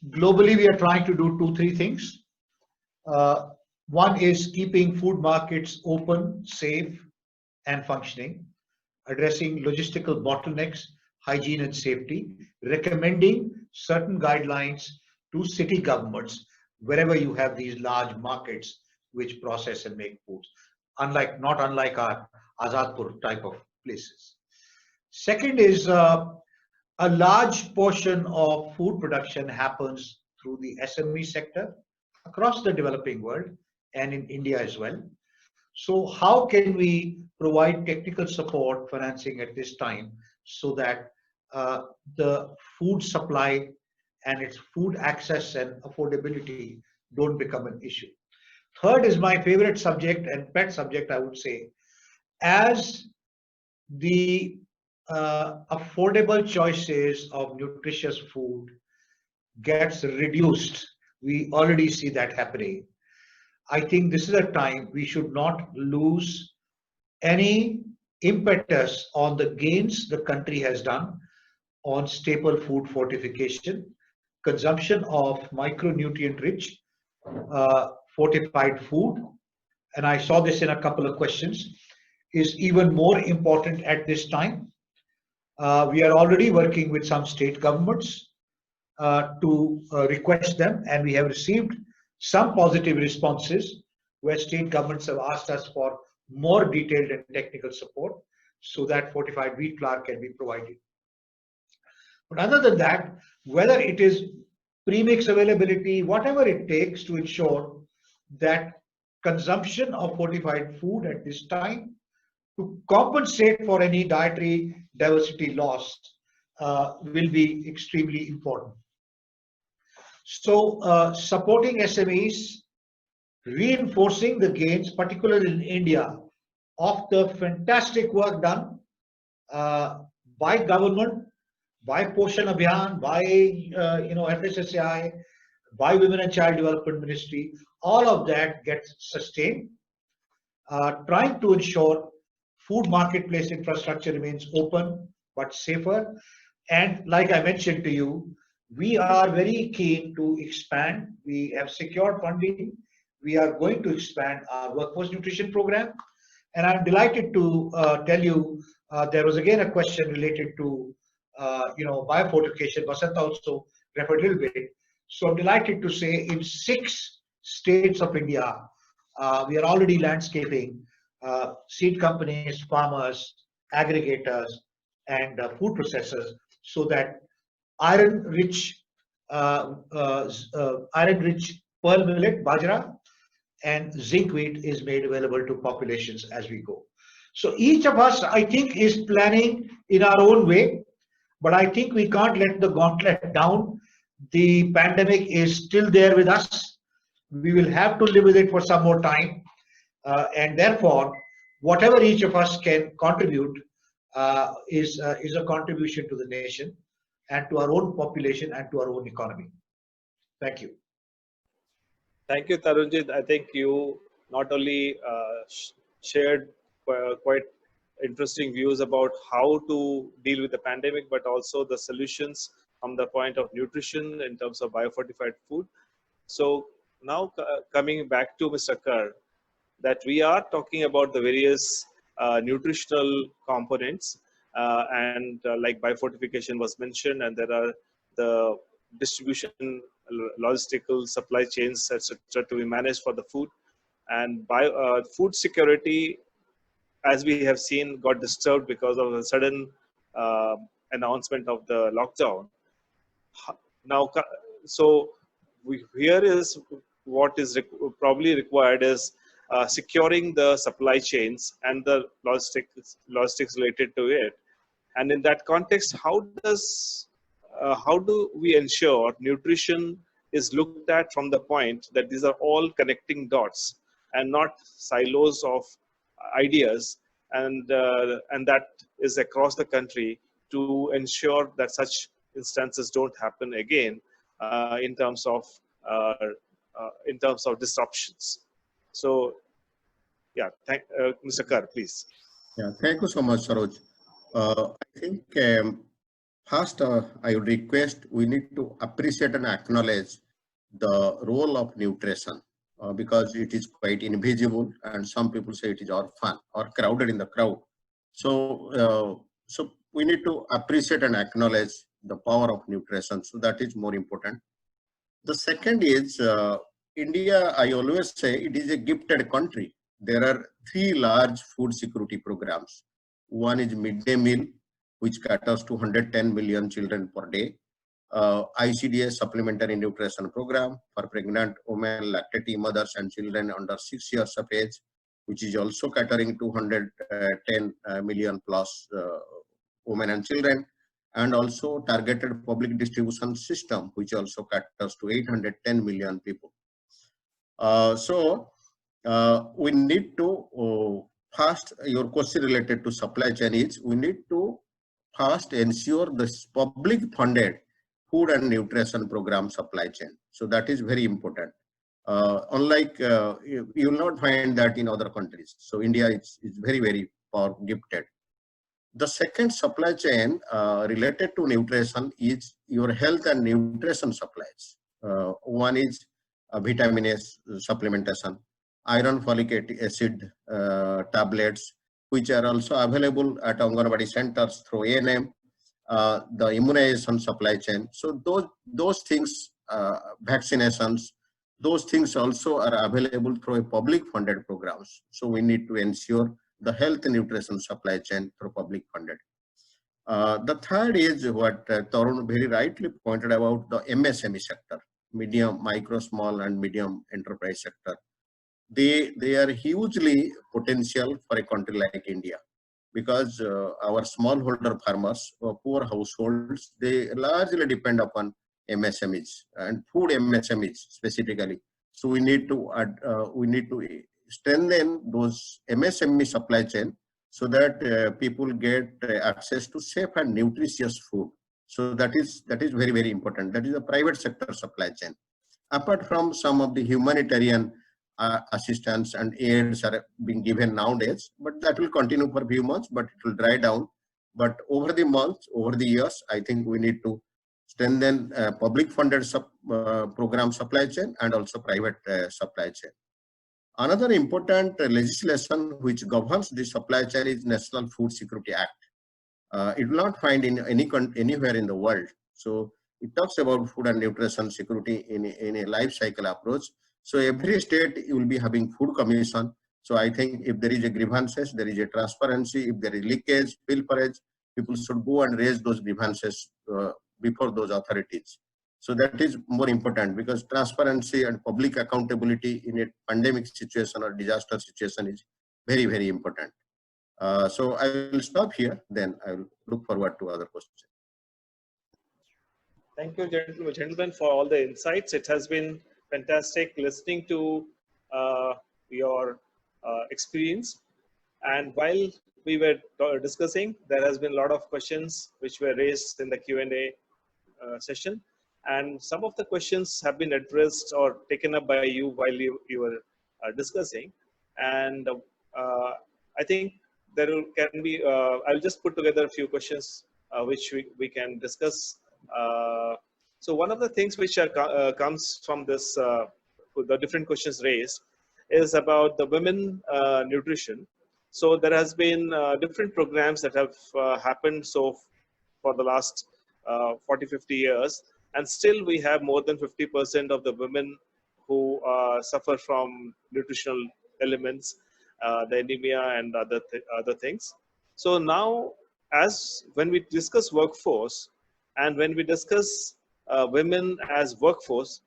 Globally, we are trying to do 2-3 things. One is keeping food markets open, safe, and functioning, addressing logistical bottlenecks, hygiene and safety, recommending certain guidelines to city governments wherever you have these large markets which process and make foods, not unlike our Azadpur type of places. Second is a large portion of food production happens through the SME sector across the developing world and in India as well. So how can we provide technical support financing at this time so that the food supply and its food access and affordability don't become an issue? Third is my favorite subject and pet subject, I would say. As the affordable choices of nutritious food gets reduced, we already see that happening. I think this is a time we should not lose any impetus on the gains the country has done on staple food fortification, consumption of micronutrient rich fortified food, and I saw this in a couple of questions, is even more important at this time. We are already working with some state governments to request them, and we have received some positive responses where state governments have asked us for more detailed and technical support so that fortified wheat flour can be provided. But other than that, whether it is premix availability, whatever it takes to ensure that consumption of fortified food at this time to compensate for any dietary diversity loss will be extremely important. So supporting SMEs, reinforcing the gains, particularly in India, of the fantastic work done by government, by Poshan Abhiyan, by FSSAI, by Women and Child Development Ministry, all of that gets sustained. Trying to ensure food marketplace infrastructure remains open but safer. And like I mentioned to you, we are very keen to expand. We have secured funding. We are going to expand our workforce nutrition program. And I'm delighted to tell you, there was again a question related to biofortification. Vasant also referred a little bit. So I'm delighted to say in 6 states of India, we are already landscaping seed companies, farmers, aggregators, and food processors so that iron-rich pearl millet, bajra, and zinc wheat is made available to populations as we go. So each of us, I think, is planning in our own way, but I think we can't let the gauntlet down. The pandemic is still there with us. We will have to live with it for some more time. And therefore, whatever each of us can contribute is a contribution to the nation and to our own population and to our own economy. Thank you. Thank you, Tarunjit. I think you not only shared quite interesting views about how to deal with the pandemic, but also the solutions from the point of nutrition in terms of biofortified food. So now coming back to Mr. Kerr, that we are talking about the various nutritional components, and like biofortification was mentioned, and there are the distribution, logistical supply chains, etc., to be managed for the food. And food security, as we have seen, got disturbed because of a sudden uh, announcement of the lockdown. Now, so here is what is probably required is securing the supply chains and the logistics related to it. And in that context, how do we ensure nutrition is looked at from the point that these are all connecting dots and not silos of ideas, and that is across the country, to ensure that such instances don't happen again uh, in terms of disruptions. So, yeah, Mr. Kar, please. Yeah, thank you so much, Saroj. I think first I would request we need to appreciate and acknowledge the role of nutrition because it is quite invisible, and some people say it is orphan or crowded in the crowd. So we need to appreciate and acknowledge the power of nutrition. So that is more important. The second is India, I always say it is a gifted country. There are three large food security programs. One is midday meal, which caters to 110 million children per day. ICDA supplementary nutrition program for pregnant women, lactating mothers and children under 6 years of age, which is also catering to 110 million plus women and children, and also targeted public distribution system, which also caters to 810 million people. We need to first, your question related to supply chain is, we need to first ensure this public funded food and nutrition program supply chain. So that is very important. Unlike, you will not find that in other countries. So India is very, very power gifted. The second supply chain related to nutrition is your health and nutrition supplies. One is vitamin A supplementation, iron folic acid tablets, which are also available at Anganwadi centers through ANM, the immunization supply chain. So those things, vaccinations, those things also are available through a public funded programs. So we need to ensure the health and nutrition supply chain through public funded. The third is what Tarun very rightly pointed about, the MSME sector, medium, micro, small and medium enterprise sector. They are hugely potential for a country like India, because our smallholder farmers, poor households, they largely depend upon MSMEs and food MSMEs specifically. So we need to strengthen those MSME supply chain so that people get access to safe and nutritious food. So that is very, very important. That is a private sector supply chain. Apart from some of the humanitarian assistance and aids are being given nowadays, but that will continue for a few months, but it will dry down. But over the months, over the years, I think we need to strengthen public funded program supply chain and also private supply chain. Another important legislation which governs the supply chain is National Food Security Act. It will not find in anywhere in the world. So it talks about food and nutrition security in a life cycle approach. So every state you will be having food commission. So I think if there is a grievances, there is a transparency. If there is leakage, pilferage, people should go and raise those grievances before those authorities. So that is more important, because transparency and public accountability in a pandemic situation or disaster situation is very, very important. So I will stop here, then I will look forward to other questions. Thank you, gentlemen, for all the insights. It has been fantastic listening to your experience. And while we were discussing, there has been a lot of questions which were raised in the Q&A session. And some of the questions have been addressed or taken up by you while you were discussing. And I think can be, I'll just put together a few questions which we can discuss. So one of the things which comes from this, the different questions raised, is about the women nutrition. So there has been different programs that have happened for the last 40, 50 years. And still we have more than 50% of the women who suffer from nutritional elements, the anemia and other things. So now, as when we discuss workforce and when we discuss women as workforce,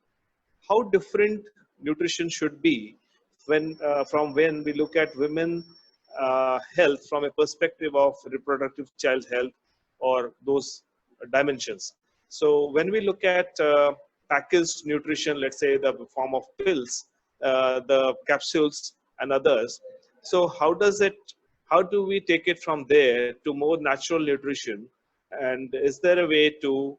how different nutrition should be from when we look at women health from a perspective of reproductive child health or those dimensions. So when we look at packaged nutrition, let's say the form of pills, the capsules and others, so how do we take it from there to more natural nutrition? And is there a way to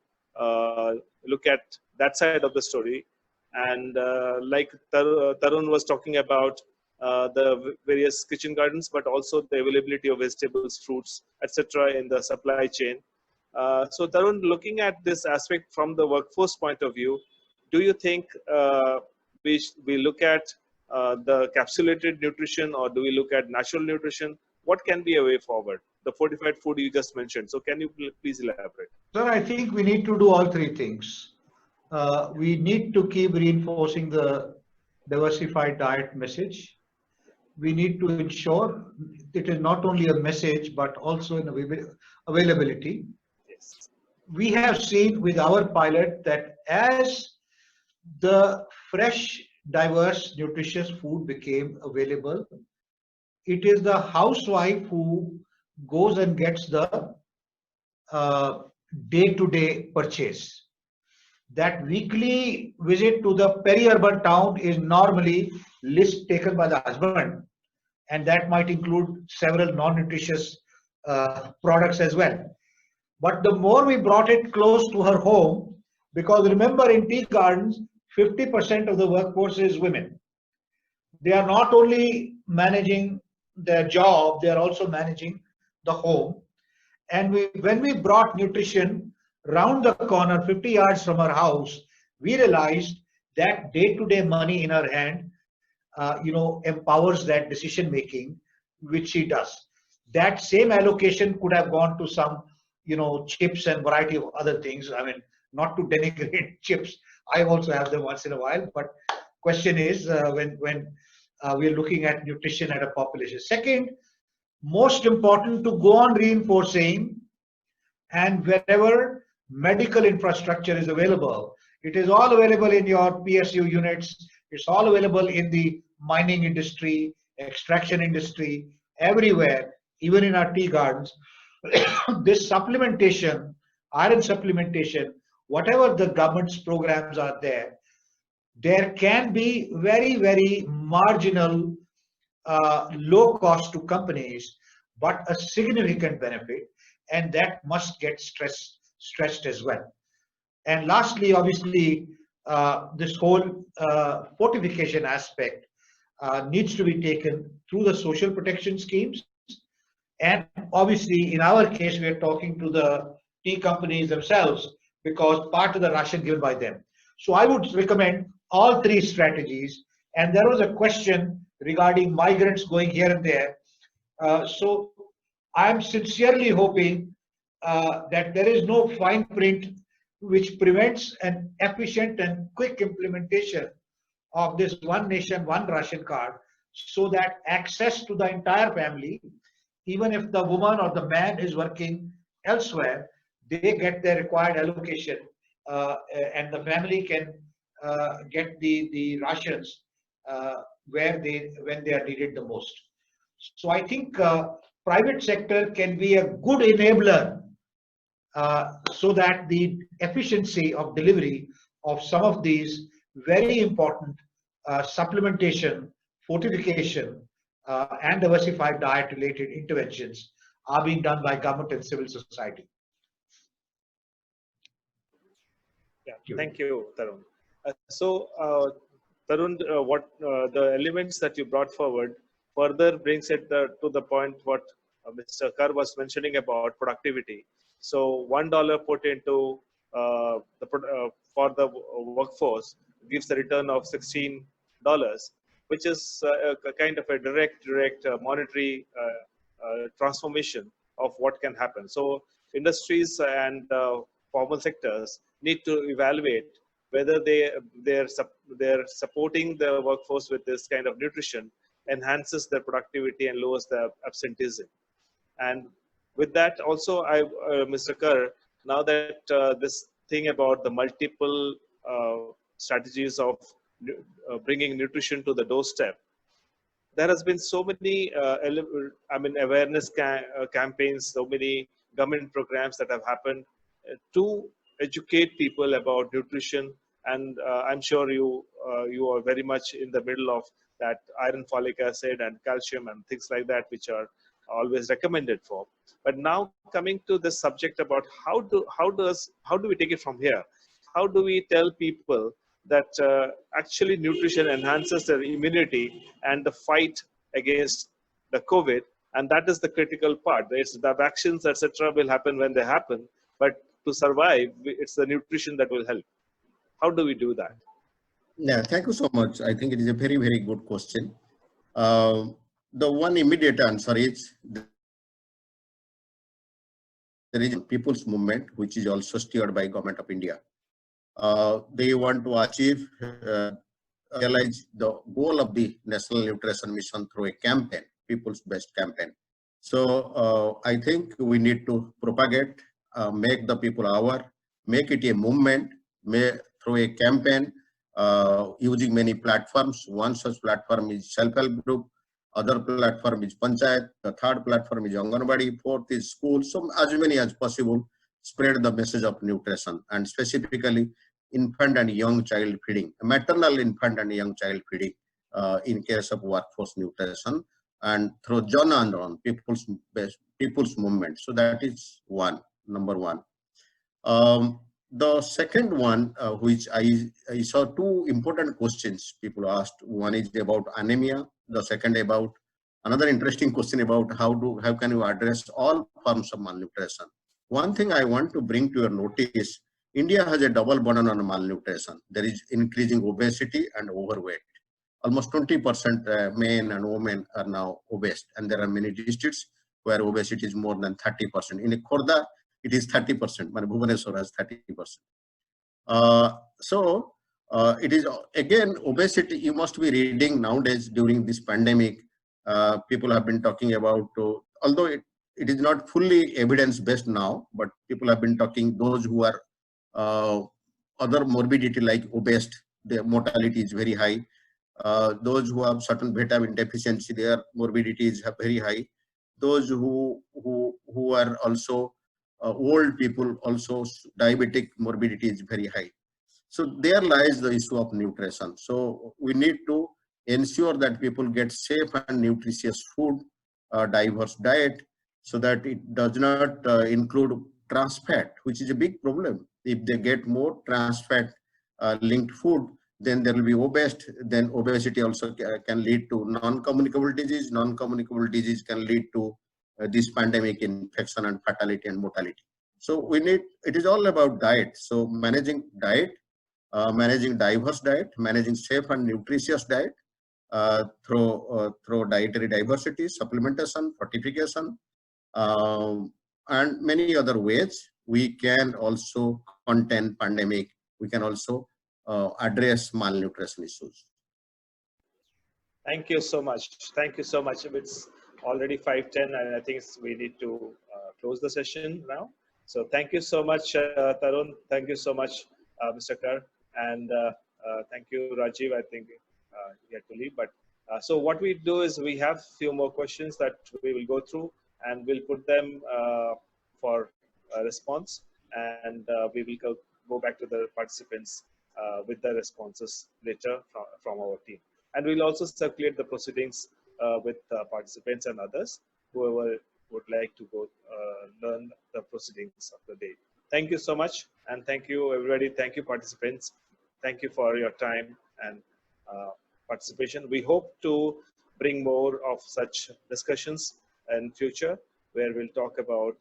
look at that side of the story? And like Tarun was talking about the various kitchen gardens, but also the availability of vegetables, fruits, etc. in the supply chain. So Tarun, looking at this aspect from the workforce point of view, do you think we look at the capsulated nutrition, or do we look at natural nutrition? What can be a way forward? The fortified food you just mentioned. So can you please elaborate? Sir, I think we need to do all three things. We need to keep reinforcing the diversified diet message. We need to ensure it is not only a message, but also in availability. Yes. We have seen with our pilot that as the fresh, diverse, nutritious food became available, it is the housewife who goes and gets the day-to-day purchase. That weekly visit to the peri-urban town is normally list taken by the husband, and that might include several non-nutritious products as well. But the more we brought it close to her home, because remember in tea gardens, 50% of the workforce is women. They are not only managing their job, they are also managing the home. And when we brought nutrition round the corner, 50 yards from her house, we realized that day-to-day money in her hand, empowers that decision making, which she does. That same allocation could have gone to some, chips and variety of other things. I mean, not to denigrate chips. I also have them once in a while. But question is, when we're looking at nutrition at a population. Second, most important to go on reinforcing, and wherever medical infrastructure is available, it is all available in your PSU units. It's all available in the mining industry, extraction industry, everywhere, even in our tea gardens. This supplementation, iron supplementation, whatever the government's programs are there can be very, very marginal, low cost to companies, but a significant benefit, and that must get stretched as well. And lastly, obviously, this whole fortification aspect needs to be taken through the social protection schemes. And obviously, in our case, we are talking to the tea companies themselves, because part of the ration given by them. So I would recommend all three strategies. And there was a question regarding migrants going here and there. So I'm sincerely hoping that there is no fine print which prevents an efficient and quick implementation of this one nation, one ration card, so that access to the entire family, even if the woman or the man is working elsewhere, they get their required allocation, and the family can get the rations when they are needed the most. So I think private sector can be a good enabler so that the efficiency of delivery of some of these very important supplementation, fortification, and diversified diet-related interventions are being done by government and civil society. Yeah, thank you, Tarun. Tarun, what the elements that you brought forward further brings it to the point what Mr. Kar was mentioning about productivity. So $1 put into for the workforce gives a return of $16, which is a kind of a direct monetary transformation of what can happen. So industries and formal sectors need to evaluate whether they're supporting the workforce with this kind of nutrition enhances their productivity and lowers the absenteeism. And with that also, Mr. Kerr, now that this thing about the multiple strategies of bringing nutrition to the doorstep, there has been so many awareness campaigns, so many government programs that have happened to educate people about nutrition. And I'm sure you are very much in the middle of that iron, folic acid and calcium and things like that, which are always recommended for. But now coming to the subject about how do we take it from here? How do we tell people that actually nutrition enhances their immunity and the fight against the COVID, and that is the critical part. It's the vaccines, etc., will happen when they happen, but to survive, it's the nutrition that will help. How do we do that? Yeah, thank you so much. I think it is a very, very good question. The one immediate answer is there is a people's movement, which is also steered by Government of India. They want to achieve, realize the goal of the National Nutrition Mission through a campaign, people's-based campaign. So I think we need to propagate, make the people aware, make it a movement, through a campaign, using many platforms. One such platform is self-help group, other platform is panchayat, the third platform is Anganwadi, fourth is school. So as many as possible, spread the message of nutrition, and specifically infant and young child feeding, maternal infant and young child feeding, in case of workforce nutrition, and through Jan Andolan, people's movement. So that is number one. The second one, which I saw two important questions people asked. One is about anemia. The second about another interesting question about how can you address all forms of malnutrition. One thing I want to bring to your notice, India has a double burden on malnutrition. There is increasing obesity and overweight. Almost 20% men and women are now obese, and there are many districts where obesity is more than 30%. In Khorda, it is 30%. Bhubaneswar has 30%. It is again obesity. You must be reading nowadays during this pandemic. People have been talking about, although it is not fully evidence-based now, but people have been talking, those who are other morbidity like obese, their mortality is very high. Those who have certain vitamin deficiency, their morbidity is very high. Those who are also old people, also diabetic morbidity is very high. So there lies the issue of nutrition. So we need to ensure that people get safe and nutritious food, diverse diet, so that it does not include trans fat, which is a big problem. If they get more trans fat linked food, then there will be obese. Then obesity also can lead to non-communicable disease. Non-communicable disease can lead to this pandemic infection and fatality and mortality. So it is all about diet. So managing diet, managing diverse diet, managing safe and nutritious diet through dietary diversity, supplementation, fortification, and many other ways. We can also contain pandemic. We can also address malnutrition issues. Thank you so much. Thank you so much. It's already 5:10, and I think we need to close the session now. So thank you so much, Tarun. Thank you so much, Mr. Kar. And thank you, Rajiv. I think he had to leave. But so what we do is we have a few more questions that we will go through, and we'll put them for a response. And we will go back to the participants with the responses later from our team. And we'll also circulate the proceedings with participants and others, whoever would like to go learn the proceedings of the day. Thank you so much, and thank you everybody. Thank you participants. Thank you for your time and participation. We hope to bring more of such discussions in future, where we'll talk about